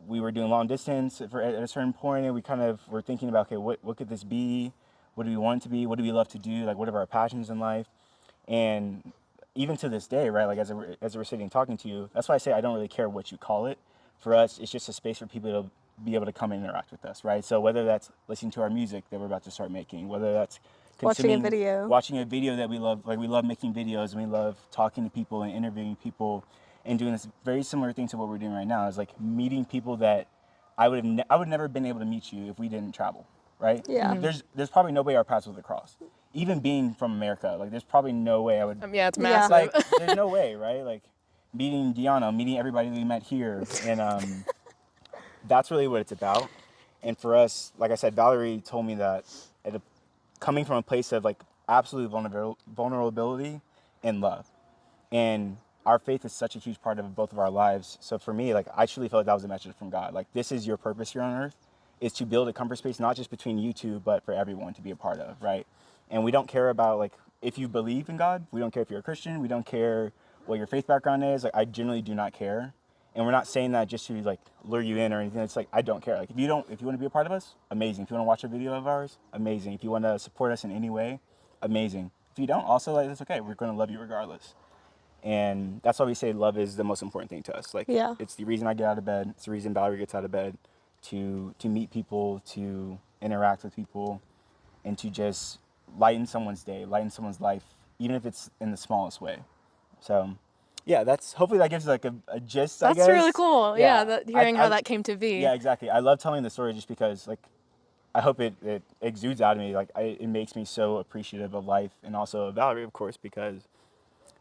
we were doing long distance at a certain point, and we kind of were thinking about, okay, what could this be? What do we want it to be? What do we love to do? Like, what are our passions in life? And even to this day, right, like as we're sitting and talking to you, that's why I say I don't really care what you call it. For us, it's just a space for people to be able to come and interact with us, right? So whether that's listening to our music that we're about to start making, whether that's watching a video that we love, like we love making videos and we love talking to people and interviewing people and doing this very similar thing to what we're doing right now, is like meeting people that I would never been able to meet you if we didn't travel, right? Yeah. There's probably no way our paths would cross. Even being from America, like there's probably no way I would. Yeah, it's massive. Like there's no way, right? Like meeting Deanna, meeting everybody we met here, and that's really what it's about. And for us, like I said, Valerie told me that coming from a place of like absolute vulnerability and love, and our faith is such a huge part of both of our lives. So for me, like I truly felt like that was a message from God. Like this is your purpose here on earth, is to build a comfort space not just between you two, but for everyone to be a part of, right? And we don't care about like if you believe in God. We don't care if you're a Christian. We don't care what your faith background is. Like I generally do not care. And we're not saying that just to like lure you in or anything. It's like I don't care. Like if you want to be a part of us, amazing. If you want to watch a video of ours, amazing. If you want to support us in any way, amazing. If you don't, also like that's okay. We're going to love you regardless. And that's why we say love is the most important thing to us. Like it's the reason I get out of bed. It's the reason Valerie gets out of bed, to meet people, to interact with people, and to just lighten someone's day, lighten someone's life, even if it's in the smallest way. So, yeah, hopefully that gives like a gist, I guess. That's really cool. Yeah, hearing how that came to be. Yeah, exactly. I love telling the story just because, like, I hope it exudes out of me. Like, it makes me so appreciative of life and also of Valerie, of course, because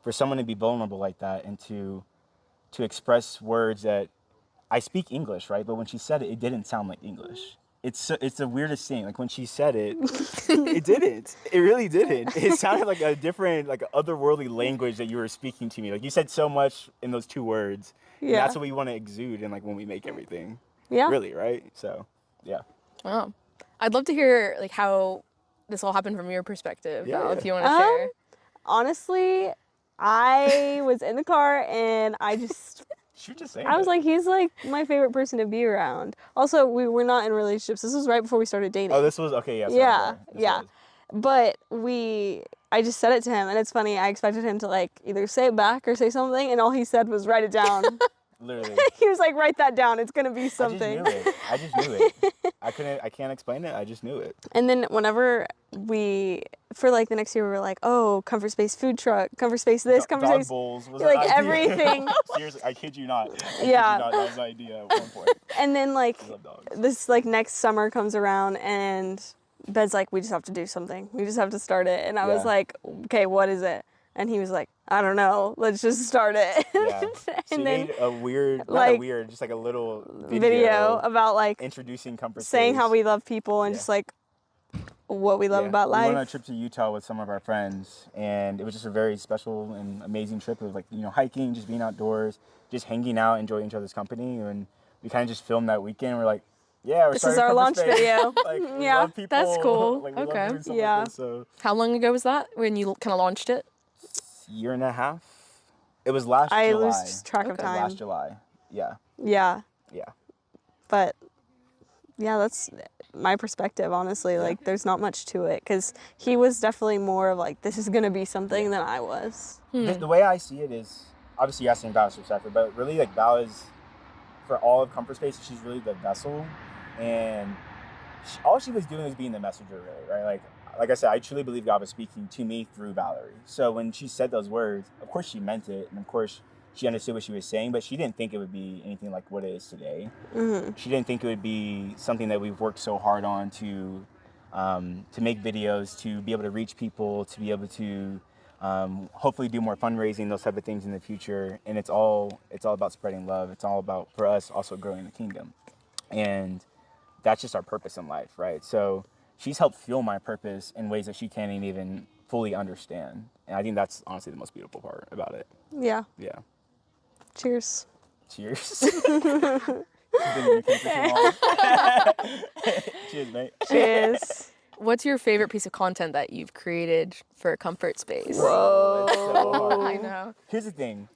for someone to be vulnerable like that and to express words that I speak English, right? But when she said it, it didn't sound like English. It's the weirdest thing. Like when she said it, it didn't. It really didn't. It sounded like a different, like otherworldly language that you were speaking to me. Like you said so much in those two words. Yeah. And that's what we want to exude in like when we make everything. Yeah. Really, right? So, yeah. Wow. I'd love to hear like how this all happened from your perspective, Val, if you want to share. Honestly, I was in the car and I just... I was like, he's like my favorite person to be around. Also, we were not in relationships. This was right before we started dating. Oh, this was okay. Yeah. Yeah. But I just said it to him, and it's funny. I expected him to like either say it back or say something, and all he said was write it down. Literally. He was like, write that down. It's gonna be something. I just knew it. I can't explain it. I just knew it. And then whenever for like the next year, we were like, oh, comfort space food truck, comfort space this, comfort space bowls was like everything. Seriously, I kid you not. That was the idea at one point. And then like this like next summer comes around and Ben's like, we just have to do something. We just have to start it. And I was like, okay, what is it? And he was like, I don't know. Let's just start it. Yeah. So and then made a weird, just like a little video about like introducing comfort space, saying how we love people and just like what we love about life. We went on a trip to Utah with some of our friends, and it was just a very special and amazing trip. It was like, hiking, just being outdoors, just hanging out, enjoying each other's company. And we kind of just filmed that weekend. We're like, yeah, this is our launch video. Like, we love people. That's cool. Like, we love doing stuff like this, so. How long ago was that when you kind of launched it? Year and a half. It was last July. I lose track of time. Last July. Yeah. Yeah. Yeah. But yeah, that's my perspective, honestly. Like, there's not much to it because he was definitely more of like, this is gonna be something than I was. The way I see it is, obviously, you're asking Val's perspective, but really, like, Val is, for all of Comfort Space, she's really the vessel, and all she was doing was being the messenger, really, right? Like I said, I truly believe God was speaking to me through Valerie. So when she said those words, of course she meant it, and of course she understood what she was saying, but she didn't think it would be anything like what it is today. Mm-hmm. She didn't think it would be something that we've worked so hard on to make videos, to be able to reach people, to be able to hopefully do more fundraising, those type of things in the future. And it's all about spreading love. It's all about, for us, also growing the kingdom. And that's just our purpose in life, right? So she's helped fuel my purpose in ways that she can't even fully understand. And I think that's honestly the most beautiful part about it. Yeah. Yeah. Cheers. Cheers. Didn't you keep it too long? Cheers, mate. Cheers. What's your favorite piece of content that you've created for Comfort Space? Bro, it's so hard. I know. Here's the thing.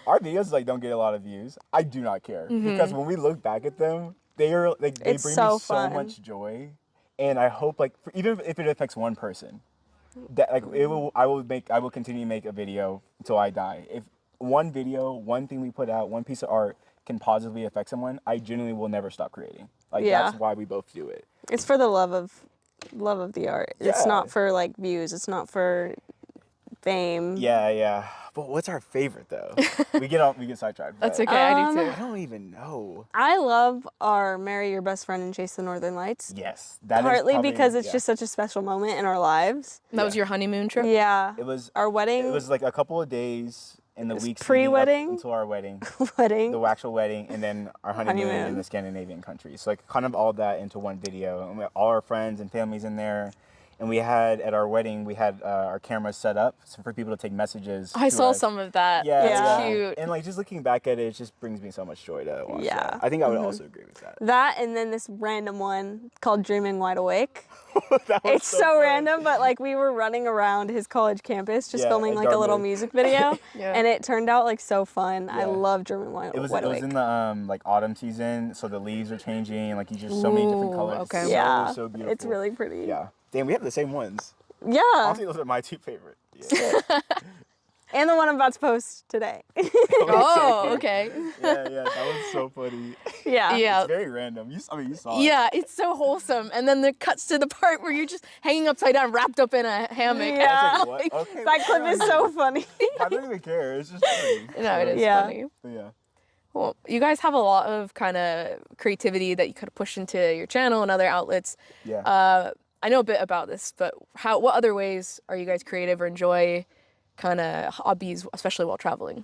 Our videos like don't get a lot of views. I do not care because when we look back at them, they are like they It's bring so me so fun. much joy, and I hope like even if it affects one person, that like I will continue to make a video until I die. If one video, one thing we put out, one piece of art can positively affect someone, I genuinely will never stop creating. Like Yeah. that's why we both do it. It's for the love of the art. It's Yeah. not for like views. It's not for fame. Yeah. But what's our favorite though? we get sidetracked. That's but okay, I do too. I don't even know. I love our Marry Your Best Friend and Chase the Northern Lights. Yes, that is Partly probably- because it's yeah. just such a special moment in our lives. That was your honeymoon trip? Yeah. It was Our wedding. It was like a couple of days in the was weeks pre-wedding. leading up until our wedding, wedding. the actual wedding, and then our honeymoon in Honeymoon. the Scandinavian countries. So like kind of all that into one video, and we had all our friends and families in there. And we had at our wedding, we had our cameras set up so for people to take messages. I to saw us. some of that. Yeah, That's yeah. cute. And like just looking back at it, it just brings me so much joy to watch Yeah. that. I think I would also agree with that. That and then this random one called Dreaming Wide Awake. That was It's so fun. random, but like we were running around his college campus just Yeah, filming at like a little Dartmouth. music video. Yeah. And it turned out like so fun. I Yeah. love Dreaming Wide It was Awake. in the like autumn season, so the leaves are changing, like you just so many different Ooh, colors. okay. It's yeah. so beautiful. It's really pretty. Yeah. Damn, we have the same ones. Yeah. Honestly, those are my two favorite. Yeah. And the one I'm about to post today. Oh, okay. yeah, that was so funny. yeah. Yeah. It's very random. You saw it. Yeah, it's so wholesome. And then it cuts to the part where you're just hanging upside down, wrapped up in a hammock. Yeah. I was like, what? Okay. That clip is so funny. I don't even care. It's just funny. No, it is Yeah. funny. But yeah. Well, you guys have a lot of kind of creativity that you could push into your channel and other outlets. Yeah. I know a bit about this, but what other ways are you guys creative or enjoy kind of hobbies, especially while traveling?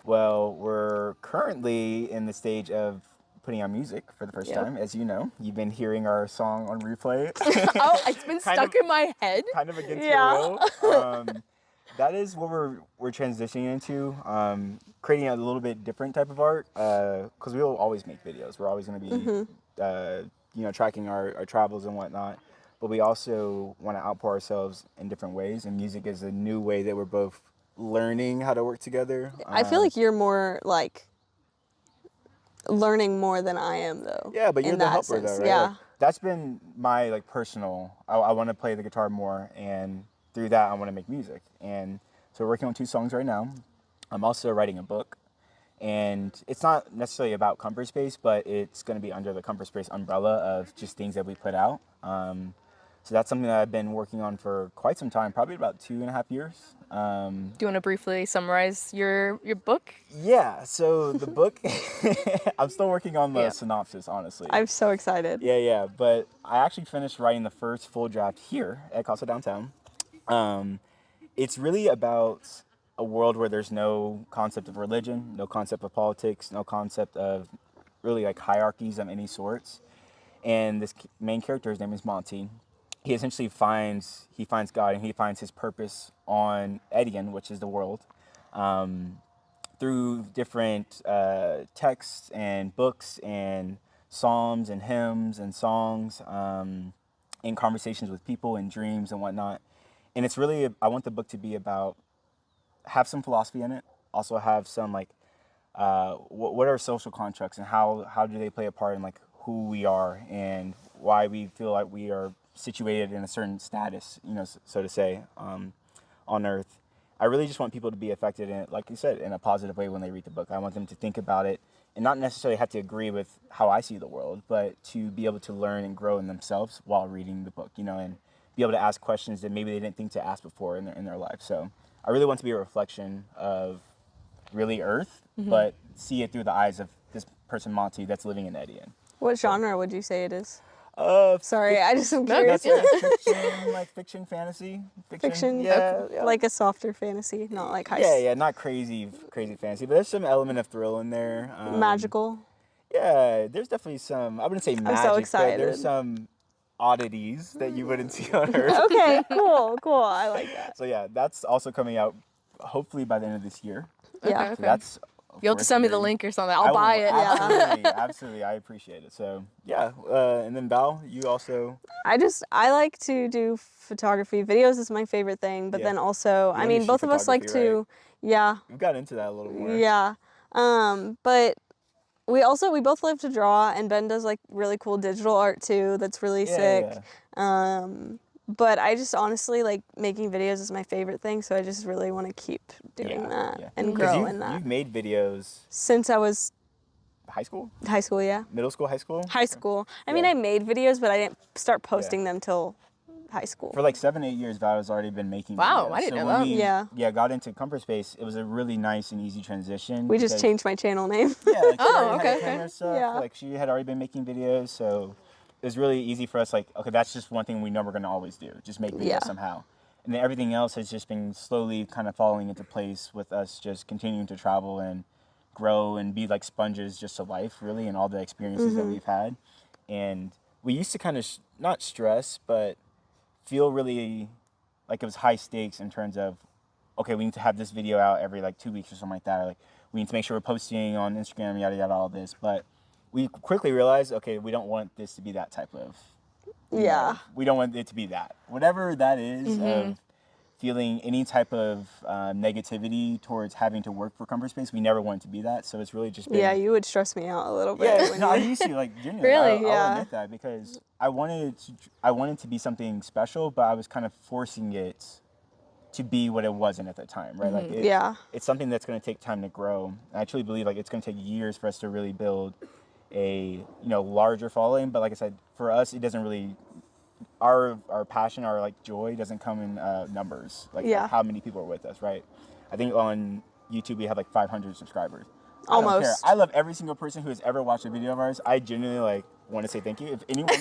Well, we're currently in the stage of putting out music for the first Yep. time. As you know, you've been hearing our song on replay. Oh, it's been Kind stuck of- in my head. kind of against Yeah. your will. That is what we're transitioning into, creating a little bit different type of art. Because we will always make videos. We're always going to be, tracking our travels and whatnot. But we also want to outpour ourselves in different ways, and music is a new way that we're both learning how to work together. I feel like you're more like learning more than I am though. Yeah, but you're in the that helper sense. though, right? Yeah. Like, that's been my like personal. I want to play the guitar more, and through that I want to make music. And so we're working on 2 songs right now. I'm also writing a book, and it's not necessarily about Comfort Space, but it's going to be under the Comfort Space umbrella of just things that we put out. So that's something that I've been working on for quite some time, probably about 2.5 years. Do you want to briefly summarize your book? Yeah, so the book, I'm still working on the Yeah. synopsis, honestly. I'm so excited. Yeah, but I actually finished writing the first full draft here at Casa Downtown. It's really about a world where there's no concept of religion, no concept of politics, no concept of really like hierarchies of any sorts. And this main character, his name is Monty. He essentially finds God, and he finds his purpose on Edian, which is the world, through different texts and books and psalms and hymns and songs, in conversations with people and dreams and whatnot. And it's really, I want the book to be about, have some philosophy in it, also have some like, what are social constructs and how do they play a part in like who we are and why we feel like we are situated in a certain status, so to say, on Earth. I really just want people to be affected in it, like you said, in a positive way when they read the book. I want them to think about it and not necessarily have to agree with how I see the world, but to be able to learn and grow in themselves while reading the book, and be able to ask questions that maybe they didn't think to ask before in their life. So I really want to be a reflection of really Earth, but see it through the eyes of this person, Monty, that's living in Edian. What genre would you say it is? Sorry, I just am curious. That's fiction, fantasy. Fiction, yeah, okay. Like a softer fantasy, not like high. Yeah, not crazy fantasy, but there's some element of thrill in there. Magical. Yeah, there's definitely some. I wouldn't say magic, so but excited. there's some oddities that you wouldn't see on Earth. Okay, cool. I like that. So yeah, that's also coming out hopefully by the end of this year. Yeah. Okay. So that's You'll have to send me the link or something. I'll I buy will, it. Absolutely, I appreciate it. So yeah, and then Val, you also. I like to do photography. Videos is my favorite thing, but Yeah. then also, You I and you mean, shoot both of us like photography, to, yeah, We've got into that a little more. yeah. But we both love to draw, and Ben does like really cool digital art too. That's really sick. Yeah. But I just honestly like making videos is my favorite thing, so I just really want to keep doing that and 'Cause grow in that. You've made videos Since I was high school, high school, yeah. middle school, high school. High school. I mean, Yeah. I made videos, but I didn't start posting them till high school. For like 7-8 years, Val has already been making Wow, videos. I didn't know when that. we got into Comfort Space, it was a really nice and easy transition. We just changed my channel name. Yeah, like she Oh, already had okay. camera stuff. Yeah. Like she had already been making videos, so it was really easy for us. Like, okay, that's just one thing we know we're gonna always do, just make videos Yeah. somehow. And then everything else has just been slowly kind of falling into place with us just continuing to travel and grow and be like sponges just to life, really, and all the experiences that we've had. And we used to kind of not stress, but feel really like it was high stakes in terms of, okay, we need to have this video out every like 2 weeks or something like that. Or like we need to make sure we're posting on Instagram, yada yada, all this. But we quickly realized, okay, we don't want this to be that type of. Yeah. We don't want it to be that. Whatever that is of feeling any type of negativity towards having to work for Comfort Space, we never want it to be that. So it's really just been. Yeah, you would stress me out a little bit. Yeah, when no, I you- used to like genuinely. Really? I'll Yeah. admit that because I wanted to be something special, but I was kind of forcing it to be what it wasn't at the time, right? Like it's something that's going to take time to grow. I truly believe like it's going to take years for us to really build a larger following. But like I said, for us, it doesn't really. Our passion, our like joy doesn't come in numbers, like how many people are with us, right? I think on YouTube we have like 500 subscribers. I don't care. Almost. I love every single person who has ever watched a video of ours. I genuinely like want to say thank you. If anyone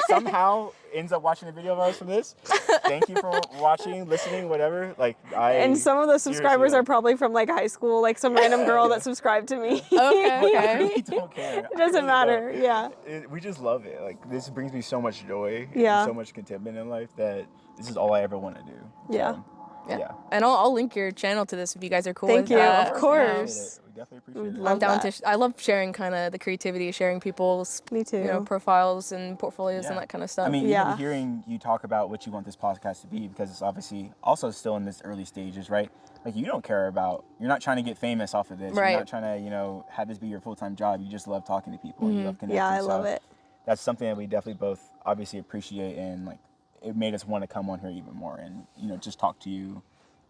somehow ends up watching a video of ours from this, thank you for watching, listening, whatever. Like And some of those subscribers are probably from like high school, like some random girl that subscribed to me. I really don't care. It doesn't matter. Yeah. We just love it. Like this brings me so much joy. Yeah. And so much contentment in life that this is all I ever want to do. Yeah. So, Yeah. And I'll link your channel to this if you guys are cool Thank with you. that. Of course. We definitely appreciate it. Love I'm down that. to. I love sharing kind of the creativity, sharing people's Me too. profiles and portfolios and that kind of stuff. I mean, Yeah. even hearing you talk about what you want this podcast to be, because it's obviously also still in this early stages, right? Like you don't care about, you're not trying to get famous off of this. Right. You're not trying to, have this be your full-time job. You just love talking to people and you love connecting. Yeah, I So love it. That's something that we definitely both obviously appreciate, and like it made us want to come on here even more and, just talk to you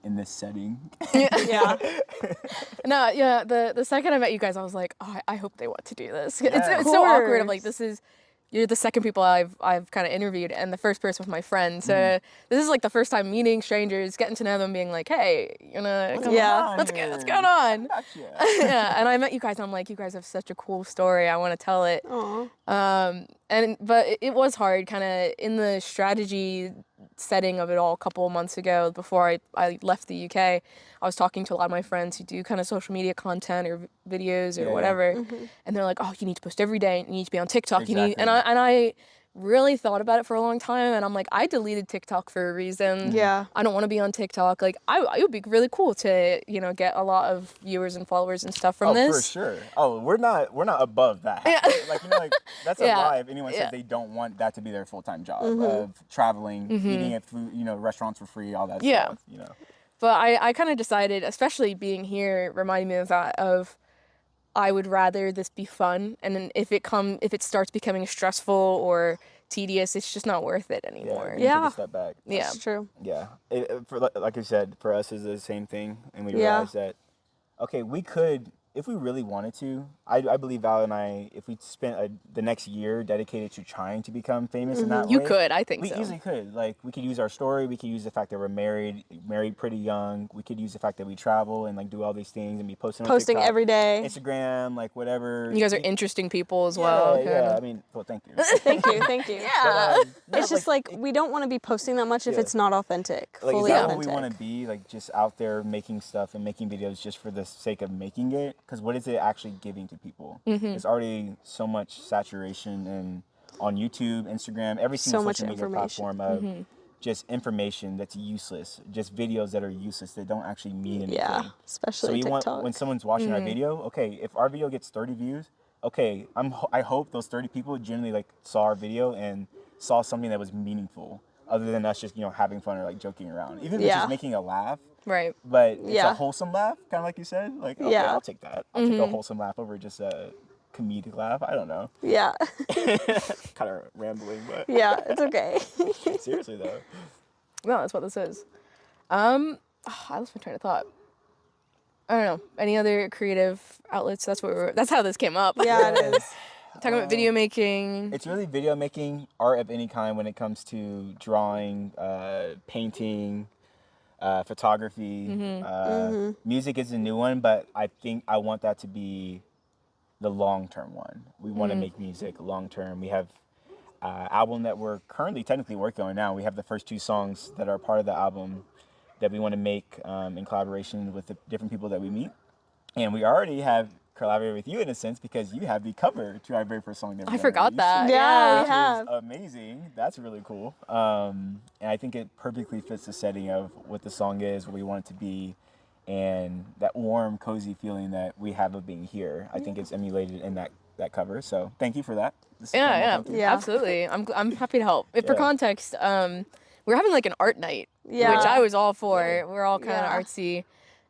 in this setting. Yeah. No, yeah. The second I met you guys, I was like, oh, I hope they want to do this. Yeah. It's so awkward. I'm like, you're the second people I've kind of interviewed, and the first person was my friend. So this is like the first time meeting strangers, getting to know them, being like, hey, come on, what's going on? Gotcha. Yeah, and I met you guys, and I'm like, you guys have such a cool story. I want to tell it. Aw. But it was hard, kind of in the strategy setting of it all a couple of months ago before I left the UK. I was talking to a lot of my friends who do kind of social media content or videos or whatever, and they're like, oh, you need to post every day, you need to be on TikTok, Exactly. and I really thought about it for a long time, and I'm like, I deleted TikTok for a reason. Yeah. I don't want to be on TikTok. Like, it would be really cool to, get a lot of viewers and followers and stuff from this. Oh, for sure. Oh, we're not above that. Yeah. Like, that's a Yeah. lie if anyone Yeah. says they don't want that to be their full-time job of traveling, eating at food, restaurants for free, all that Yeah. stuff, But I kind of decided, especially being here, reminding me of that, I would rather this be fun, and then if it starts becoming stressful or tedious, it's just not worth it anymore. Yeah. Yeah. Take a step back. Yeah. That's true. Yeah. Like I said, for us it's the same thing, and we Yeah. realized that, okay, we could, if we really wanted to, I believe Val and I, if we spent the next year dedicated to trying to become famous in that You way, could, I think we so. easily could. Like, we could use our story, we could use the fact that we're married pretty young, we could use the fact that we travel and like do all these things and be posting on TikTok, every day. Instagram, like whatever. You guys are interesting people as well. Yeah, kinda. I mean, well, thank you. Thank you. Yeah. It's just like we don't want to be posting that much if it's not authentic. Like, Fully is that authentic. what we want to be? Like, just out there making stuff and making videos just for the sake of making it? Because what is it actually giving to people? There's already so much saturation and on YouTube, Instagram, every single So much social media information. platform of just information that's useless, just videos that are useless that don't actually mean anything. Yeah, So especially we TikTok. want when someone's watching our video, okay, if our video gets 30 views, okay, I hope those 30 people genuinely like saw our video and saw something that was meaningful, other than us just having fun or like joking around. Even if it's Yeah. just making a laugh, Right. but it's Yeah. a wholesome laugh, kind of like you said. Like, okay, Yeah. I'll take that. I'll take a wholesome laugh over just a comedic laugh. I don't know. Yeah. Kind of rambling, but Yeah, it's okay. seriously though. No, that's what this is. I lost my train of thought. I don't know. Any other creative outlets? That's how this came up. Yeah, it is. Talking about video making. It's really video making, art of any kind when it comes to drawing, painting, photography. Music is a new one, but I think I want that to be the long-term one. We want to make music long-term. We have album that we're currently technically working on now. We have the first 2 songs that are part of the album that we want to make in collaboration with the different people that we meet. And we already have collaborated with you in a sense because you have the cover to our very first song that we I forgot released. that. Yeah, Yeah. we have. Amazing. That's really cool. And I think it perfectly fits the setting of what the song is, what we want it to be, and that warm, cozy feeling that we have of being here. I think it's emulated in that cover. So thank you for that. This is Yeah, kinda yeah, my thank you. Yeah. absolutely. I'm happy to help. If for Yeah. context, we're having like an art night, Yeah. which I was all for. Yeah. We're all kind of Yeah. artsy,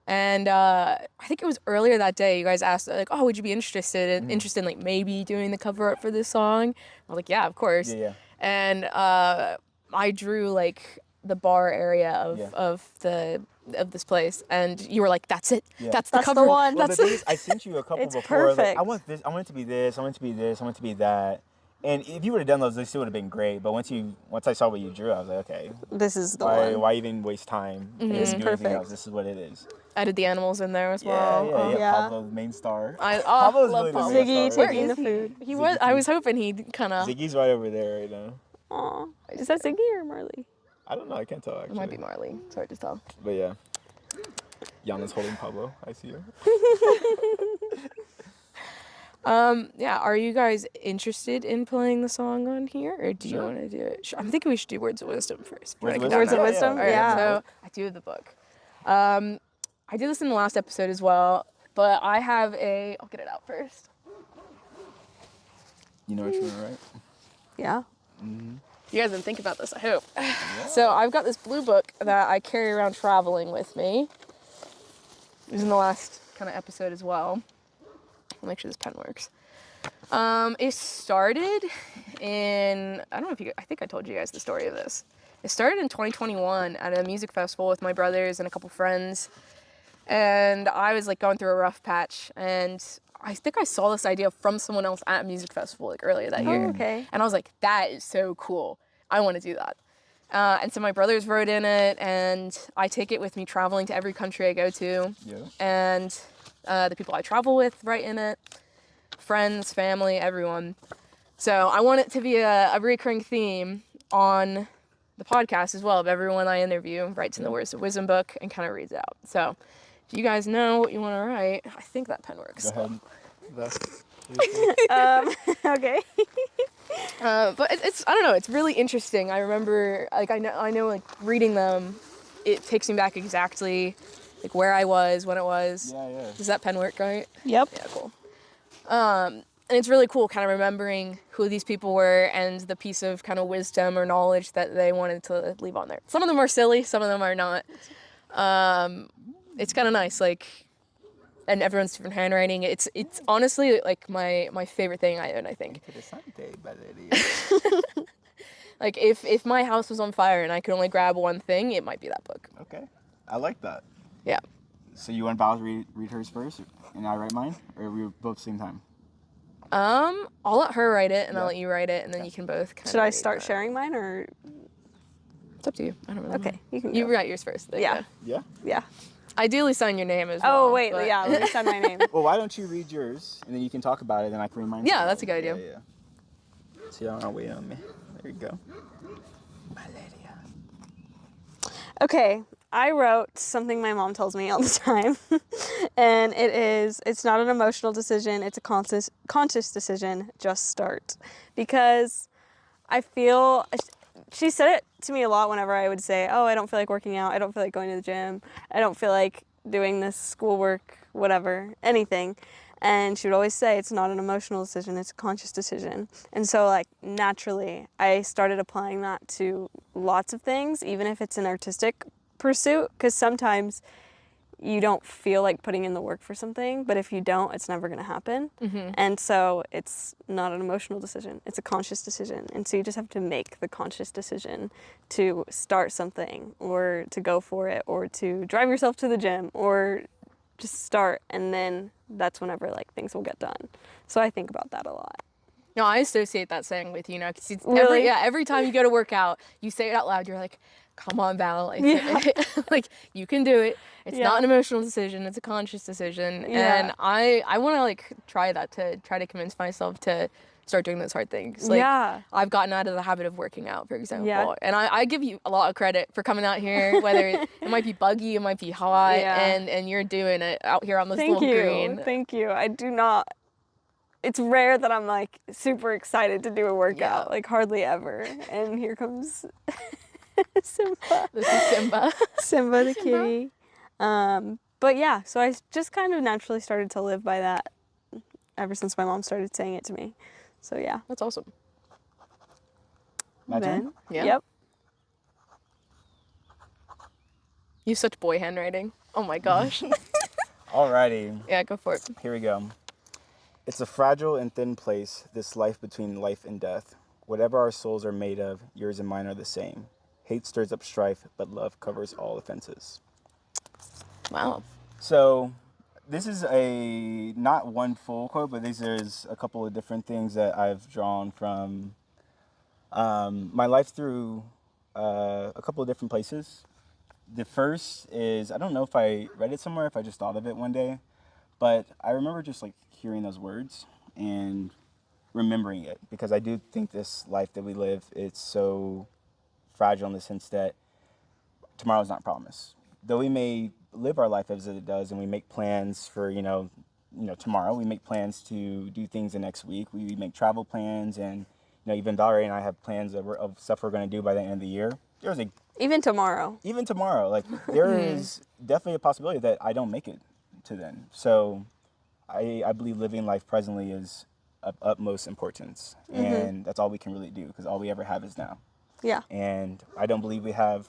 and I think it was earlier that day. You guys asked like, "Oh, would you be interested in like maybe doing the cover art for this song?" I was like, "Yeah, of course." Yeah. And I drew like the bar area Yeah. of this place, and you were like, "That's it. Yeah. That's the That's the cover." one. Well, That's the thing is, I sent you a couple It's before. Like, perfect. I want this. I want it to be this. I want it to be this. I want it to be that. And if you would have done those, they still would have been great. But once I saw what you drew, I was like, okay, This is the why one. why even waste time and do It's anything perfect. else? This is what it is. I did the animals in there as Yeah, well. yeah, Oh. yeah. Yeah. Pablo, the main star. I Pablo's love really the Pablo. main Ziggy star. taking Where is the he? food. He was. I was hoping he'd kind of. Ziggy's right over there right now. Aw. Is that Ziggy or Marley? I don't know. I can't tell It actually. might be Marley. It's hard to tell. But yeah, Yana's holding Pablo. I see her. Yeah. Are you guys interested in playing the song on here, or do you want to do it? I'm thinking we should do Words of Wisdom first. Words of Wanna get Words down of that? Wisdom? All right, Yeah. So I do have the book. I did this in the last episode as well, but I have I'll get it out first. You know what you want to write? Yeah. You guys didn't think about this, I hope. So I've got this blue book that I carry around traveling with me. It was in the last kind of episode as well. I'll make sure this pen works. It started in, I don't know if I think I told you guys the story of this. It started in 2021 at a music festival with my brothers and a couple friends. And I was like going through a rough patch, and I think I saw this idea from someone else at a music festival like earlier that year. Oh, okay. And I was like, that is so cool. I want to do that. And so my brothers wrote in it, and I take it with me traveling to every country I go to. Yeah. And the people I travel with write in it, friends, family, everyone. So I want it to be a recurring theme on the podcast as well, of everyone I interview writes in the Words of Wisdom book and kind of reads out. So if you guys know what you want to write, I think that pen works. Go ahead. Okay. But it's I don't know, it's really interesting. I remember, like, I know like reading them, it takes me back exactly like where I was, when it was. Yeah, yeah. Does that pen work right? Yep. Yeah, cool. And it's really cool kind of remembering who these people were and the piece of kind of wisdom or knowledge that they wanted to leave on there. Some of them are silly, some of them are not. It's kind of nice, like, and everyone's different handwriting. It's honestly like my favorite thing I own, I think. Like if my house was on fire and I could only grab one thing, it might be that book. Okay. I like that. Yeah. So you want Val to read hers first, and I write mine, or we both at the same time? I'll let her write it and I'll Yeah. let you write it, and then you can both kind of Should I start sharing mine or? It's up to you. I don't really know. Okay, you can You go. write yours first. There you Yeah. go. Yeah. Yeah. Ideally sign your name as well. Oh wait, but- yeah. Let me send my name. Well, why don't you read yours, and then you can talk about it, and I can read mine. Yeah, that's a good idea. Yeah. So y'all don't wait on me. There you go. Valeria. Okay, I wrote something my mom tells me all the time, and it's not an emotional decision, it's a conscious decision, just start. Because I feel, she said it to me a lot whenever I would say, oh, I don't feel like working out. I don't feel like going to the gym. I don't feel like doing this schoolwork, whatever, anything. And she would always say, it's not an emotional decision, it's a conscious decision. And so like naturally, I started applying that to lots of things, even if it's an artistic pursuit, because sometimes you don't feel like putting in the work for something, but if you don't, it's never going to happen. And so it's not an emotional decision, it's a conscious decision. And so you just have to make the conscious decision to start something or to go for it or to drive yourself to the gym or just start, and then that's whenever like things will get done. So I think about that a lot. No, I associate that saying with you now, because Really? every time you go to work out, you say it out loud. You're like, "Come on, Val, like you can do it. It's not an emotional decision; it's a conscious decision." And I want to like try that, to try to convince myself to start doing those hard things. Like I've gotten out of the habit of working out, for example, and I give you a lot of credit for coming out here. Whether it might be buggy, it might be hot, and you're doing it out here on this little green. Thank you. I do not. It's rare that I'm like super excited to do a workout, like hardly ever. And here comes Simba. This is Simba. Simba the kitty. But yeah, so I just kind of naturally started to live by that ever since my mom started saying it to me. So yeah. That's awesome. My turn? Yeah. Yep. You have such boy handwriting. Oh my gosh. Alrighty. Yeah, go for it. Here we go. It's a fragile and thin place, this life between life and death. Whatever our souls are made of, yours and mine are the same. Hate stirs up strife, but love covers all offenses. Wow. So this is not one full quote, but these is a couple of different things that I've drawn from my life through a couple of different places. The first is, I don't know if I read it somewhere, if I just thought of it one day, but I remember just like hearing those words and remembering it, because I do think this life that we live, it's so fragile in the sense that tomorrow's not promised. Though we may live our life as it does, and we make plans for tomorrow. We make plans to do things the next week. We make travel plans, and even Valerie and I have plans of stuff we're going to do by the end of the year. Even tomorrow, like there is definitely a possibility that I don't make it to then. So I believe living life presently is of utmost importance, and that's all we can really do, because all we ever have is now. Yeah. And I don't believe we have,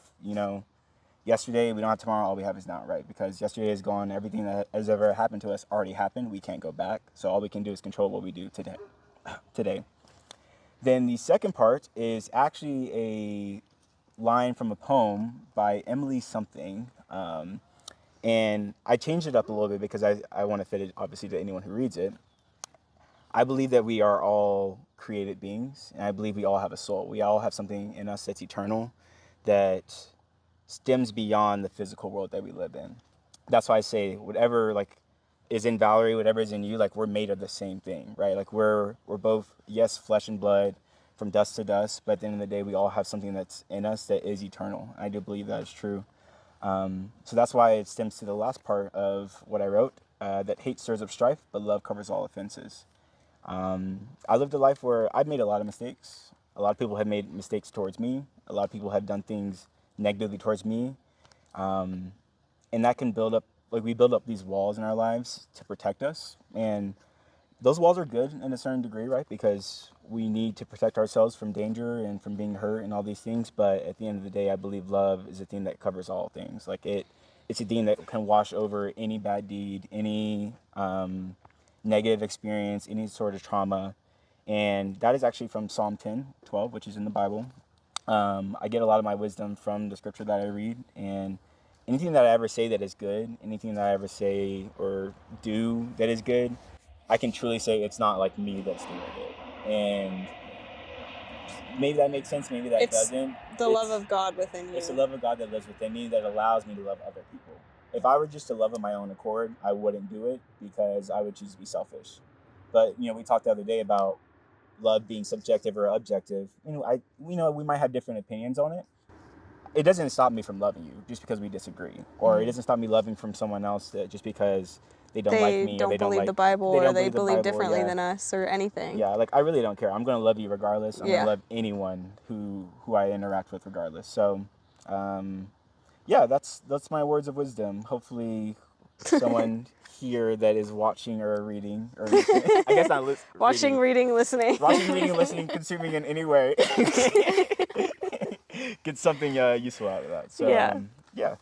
yesterday, we don't have tomorrow, all we have is now, right? Because yesterday is gone, everything that has ever happened to us already happened, we can't go back. So all we can do is control what we do today. Then the second part is actually a line from a poem by Emily something. And I changed it up a little bit because I want to fit it, obviously, to anyone who reads it. I believe that we are all created beings, and I believe we all have a soul. We all have something in us that's eternal, that stems beyond the physical world that we live in. That's why I say whatever is in Valerie, whatever is in you, we're made of the same thing, right? We're both, yes, flesh and blood, from dust to dust, but at the end of the day, we all have something that's in us that is eternal. I do believe that is true. So that's why it stems to the last part of what I wrote, that hate stirs up strife, but love covers all offenses. I lived a life where I've made a lot of mistakes. A lot of people have made mistakes towards me. A lot of people have done things negatively towards me. And that can build up, we build up these walls in our lives to protect us. And those walls are good in a certain degree, right? Because we need to protect ourselves from danger and from being hurt and all these things. But at the end of the day, I believe love is a thing that covers all things. It's a thing that can wash over any bad deed, any negative experience, any sort of trauma. And that is actually from Psalm 10:12, which is in the Bible. I get a lot of my wisdom from the scripture that I read, and anything that I ever say that is good, anything that I ever say or do that is good, I can truly say it's not like me that's doing it. And maybe that makes sense, maybe that doesn't. The love of God within you. It's the love of God that lives within me that allows me to love other people. If I were just to love of my own accord, I wouldn't do it, because I would choose to be selfish. But, we talked the other day about love being subjective or objective. We might have different opinions on it. It doesn't stop me from loving you just because we disagree. Or it doesn't stop me loving from someone else just because they don't like me, or they don't believe like the Bible, they or don't they believe the believe Bible, differently yeah. than us, or anything. Yeah, like I really don't care. I'm gonna love you regardless. I'm Yeah. gonna love anyone who I interact with regardless. So, yeah, that's my words of wisdom. Hopefully, someone here that is watching or reading, or I guess not Watching, reading, listening. watching, reading, listening, consuming in any way, get something useful out of that. So, Yeah. yeah,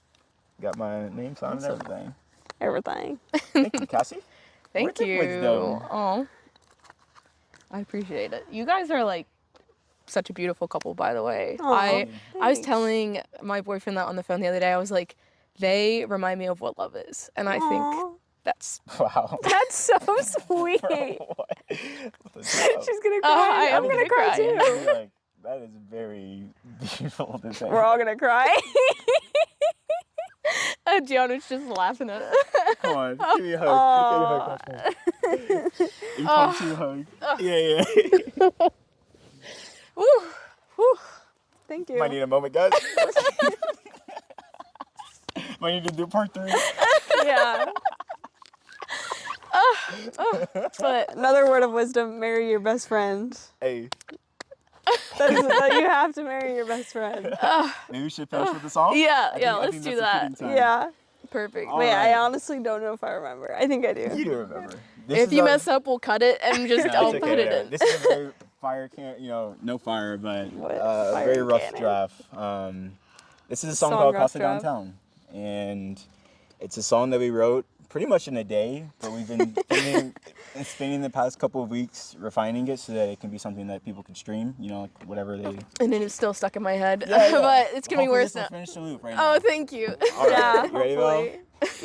got my name signed Awesome. and everything. Everything. Thank you, Cassie. Thank Words of you. wisdom. Oh, I appreciate it. You guys are like such a beautiful couple, by the way. Aw, I was thanks. telling my boyfriend that on the phone the other day. I was like, they remind me of what love is, and I think Aw, that's Wow. that's so sweet. What? She's gonna Oh, cry. I I'm am gonna gonna cry cry. too. Like, that is very beautiful to say. We're all gonna cry. Gianna's just laughing at it. Come on, give me a hug. Aw. Give me a hug. Impromptu hug. Yeah. Woo, woo. Thank you. Might need a moment, guys. Might need to do part 3. Yeah. But Another word of wisdom: marry your best friend. Hey, That you have to marry your best friend. maybe we should finish with the song? yeah, I let's think do that's a that. fitting time. Yeah. Perfect. All Wait, right. I honestly don't know if I remember. I think I do. You do remember. If you mess up, we'll cut it and just No, I'll it's put okay, it yeah. in. This is a very fire can, no fire, but What? a Fire very rough cannon. draft. This is a song Song called rough Casa draft. Downtown, and it's a song that we wrote pretty much in a day, but we've been spending the past couple of weeks refining it so that it can be something that people can stream, like whatever they. And then it's still stuck in my head. Yeah. But it's gonna be Hopefully worse this will now. finish the loop right now. Oh, thank you. All right, Yeah, you ready, Val? hopefully.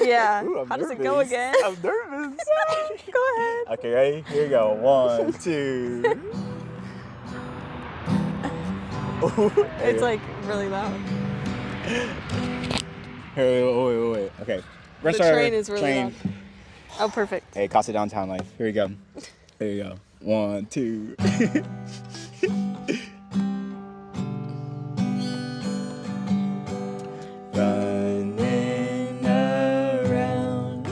Yeah. Ooh, I'm How does it go nervous. again? I'm nervous. Go ahead. Okay, ready? Here we go. 1, 2. It's like really loud. Here, wait. Okay. The train is really loud. Oh, perfect. Hey, Casa Downtown Life. Here we go. Here we go. 1, 2. Running around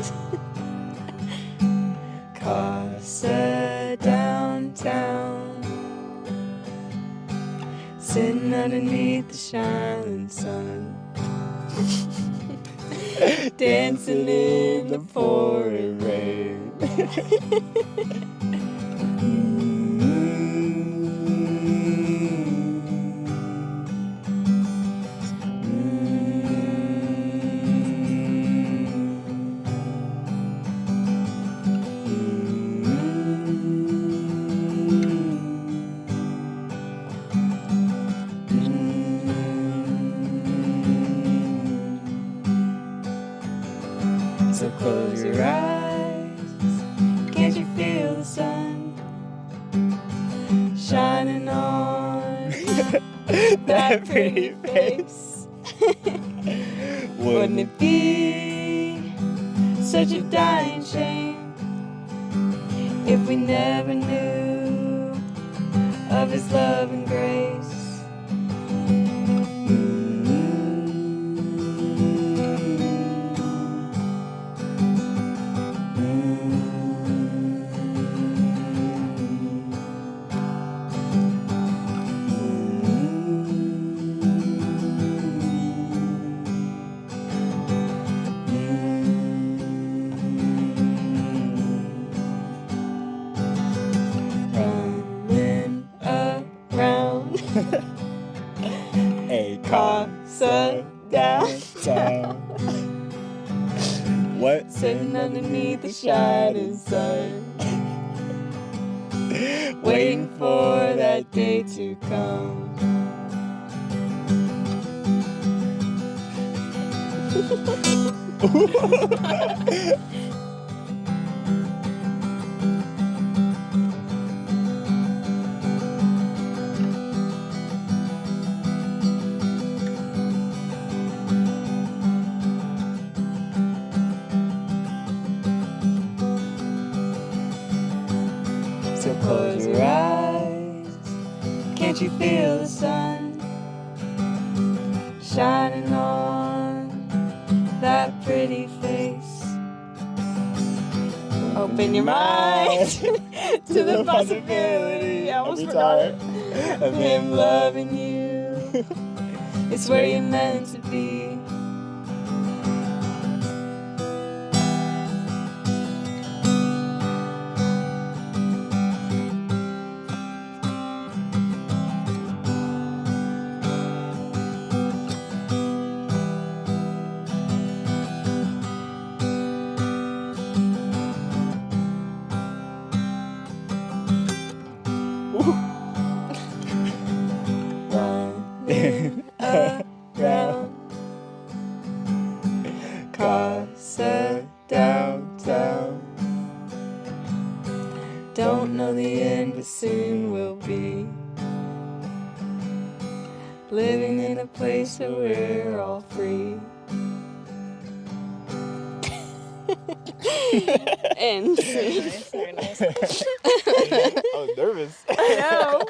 Casa Downtown, sitting underneath the shining sun, dancing in the pouring rain. So close your eyes, can't you feel the sun shining on that pretty face? Wouldn't it be such a dying shame if we never knew of his love and grace? Running around a casa downtown, what? Sitting underneath the shining sun, waiting for that day to come. So close your eyes, can't you feel the sun shining on that pretty face? Open your mind to the possibility. I almost forgot it. Of him loving you. It's where you're meant to be. Around Casa downtown. Don't know the end, but soon we'll be living in a place where we're all free. And Nice, very nice. I was nervous. I know.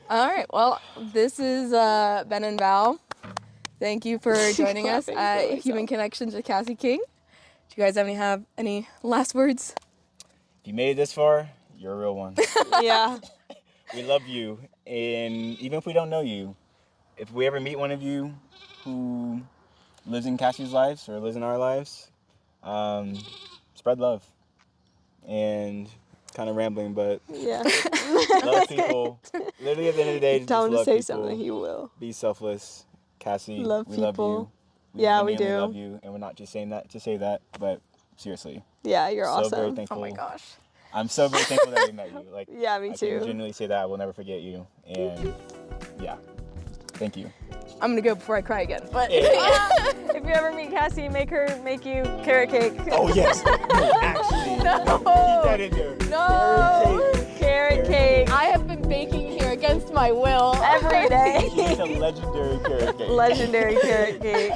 All right, well, this is Ben and Val. Thank you for joining us at Human Connections with Cassie King. Do you guys have any last words? If you made it this far, you're a real one. yeah. We love you, and even if we don't know you, if we ever meet one of you who lives in Cassie's lives or lives in our lives, spread love. And kind of rambling, but Yeah. love people. Literally at the end of the day, Tell just him to love say people. something, he will. Be selfless. Cassie, Love we love people. you. Yeah, we genuinely do. love you, and we're not just saying that to say that, but seriously. Yeah, you're so very awesome. Oh thankful. my gosh. I'm so very thankful that we met you. Like, Yeah, me I too. can genuinely say that I will never forget you, and yeah, thank you. I'm gonna go before I cry again, but If you ever meet Cassie, make her make you carrot cake. Oh yes, actually, No. keep that in there. No. Carrot cake I have been baking here against my will. every day. It's a legendary carrot cake. Legendary carrot cake.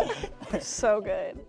So good.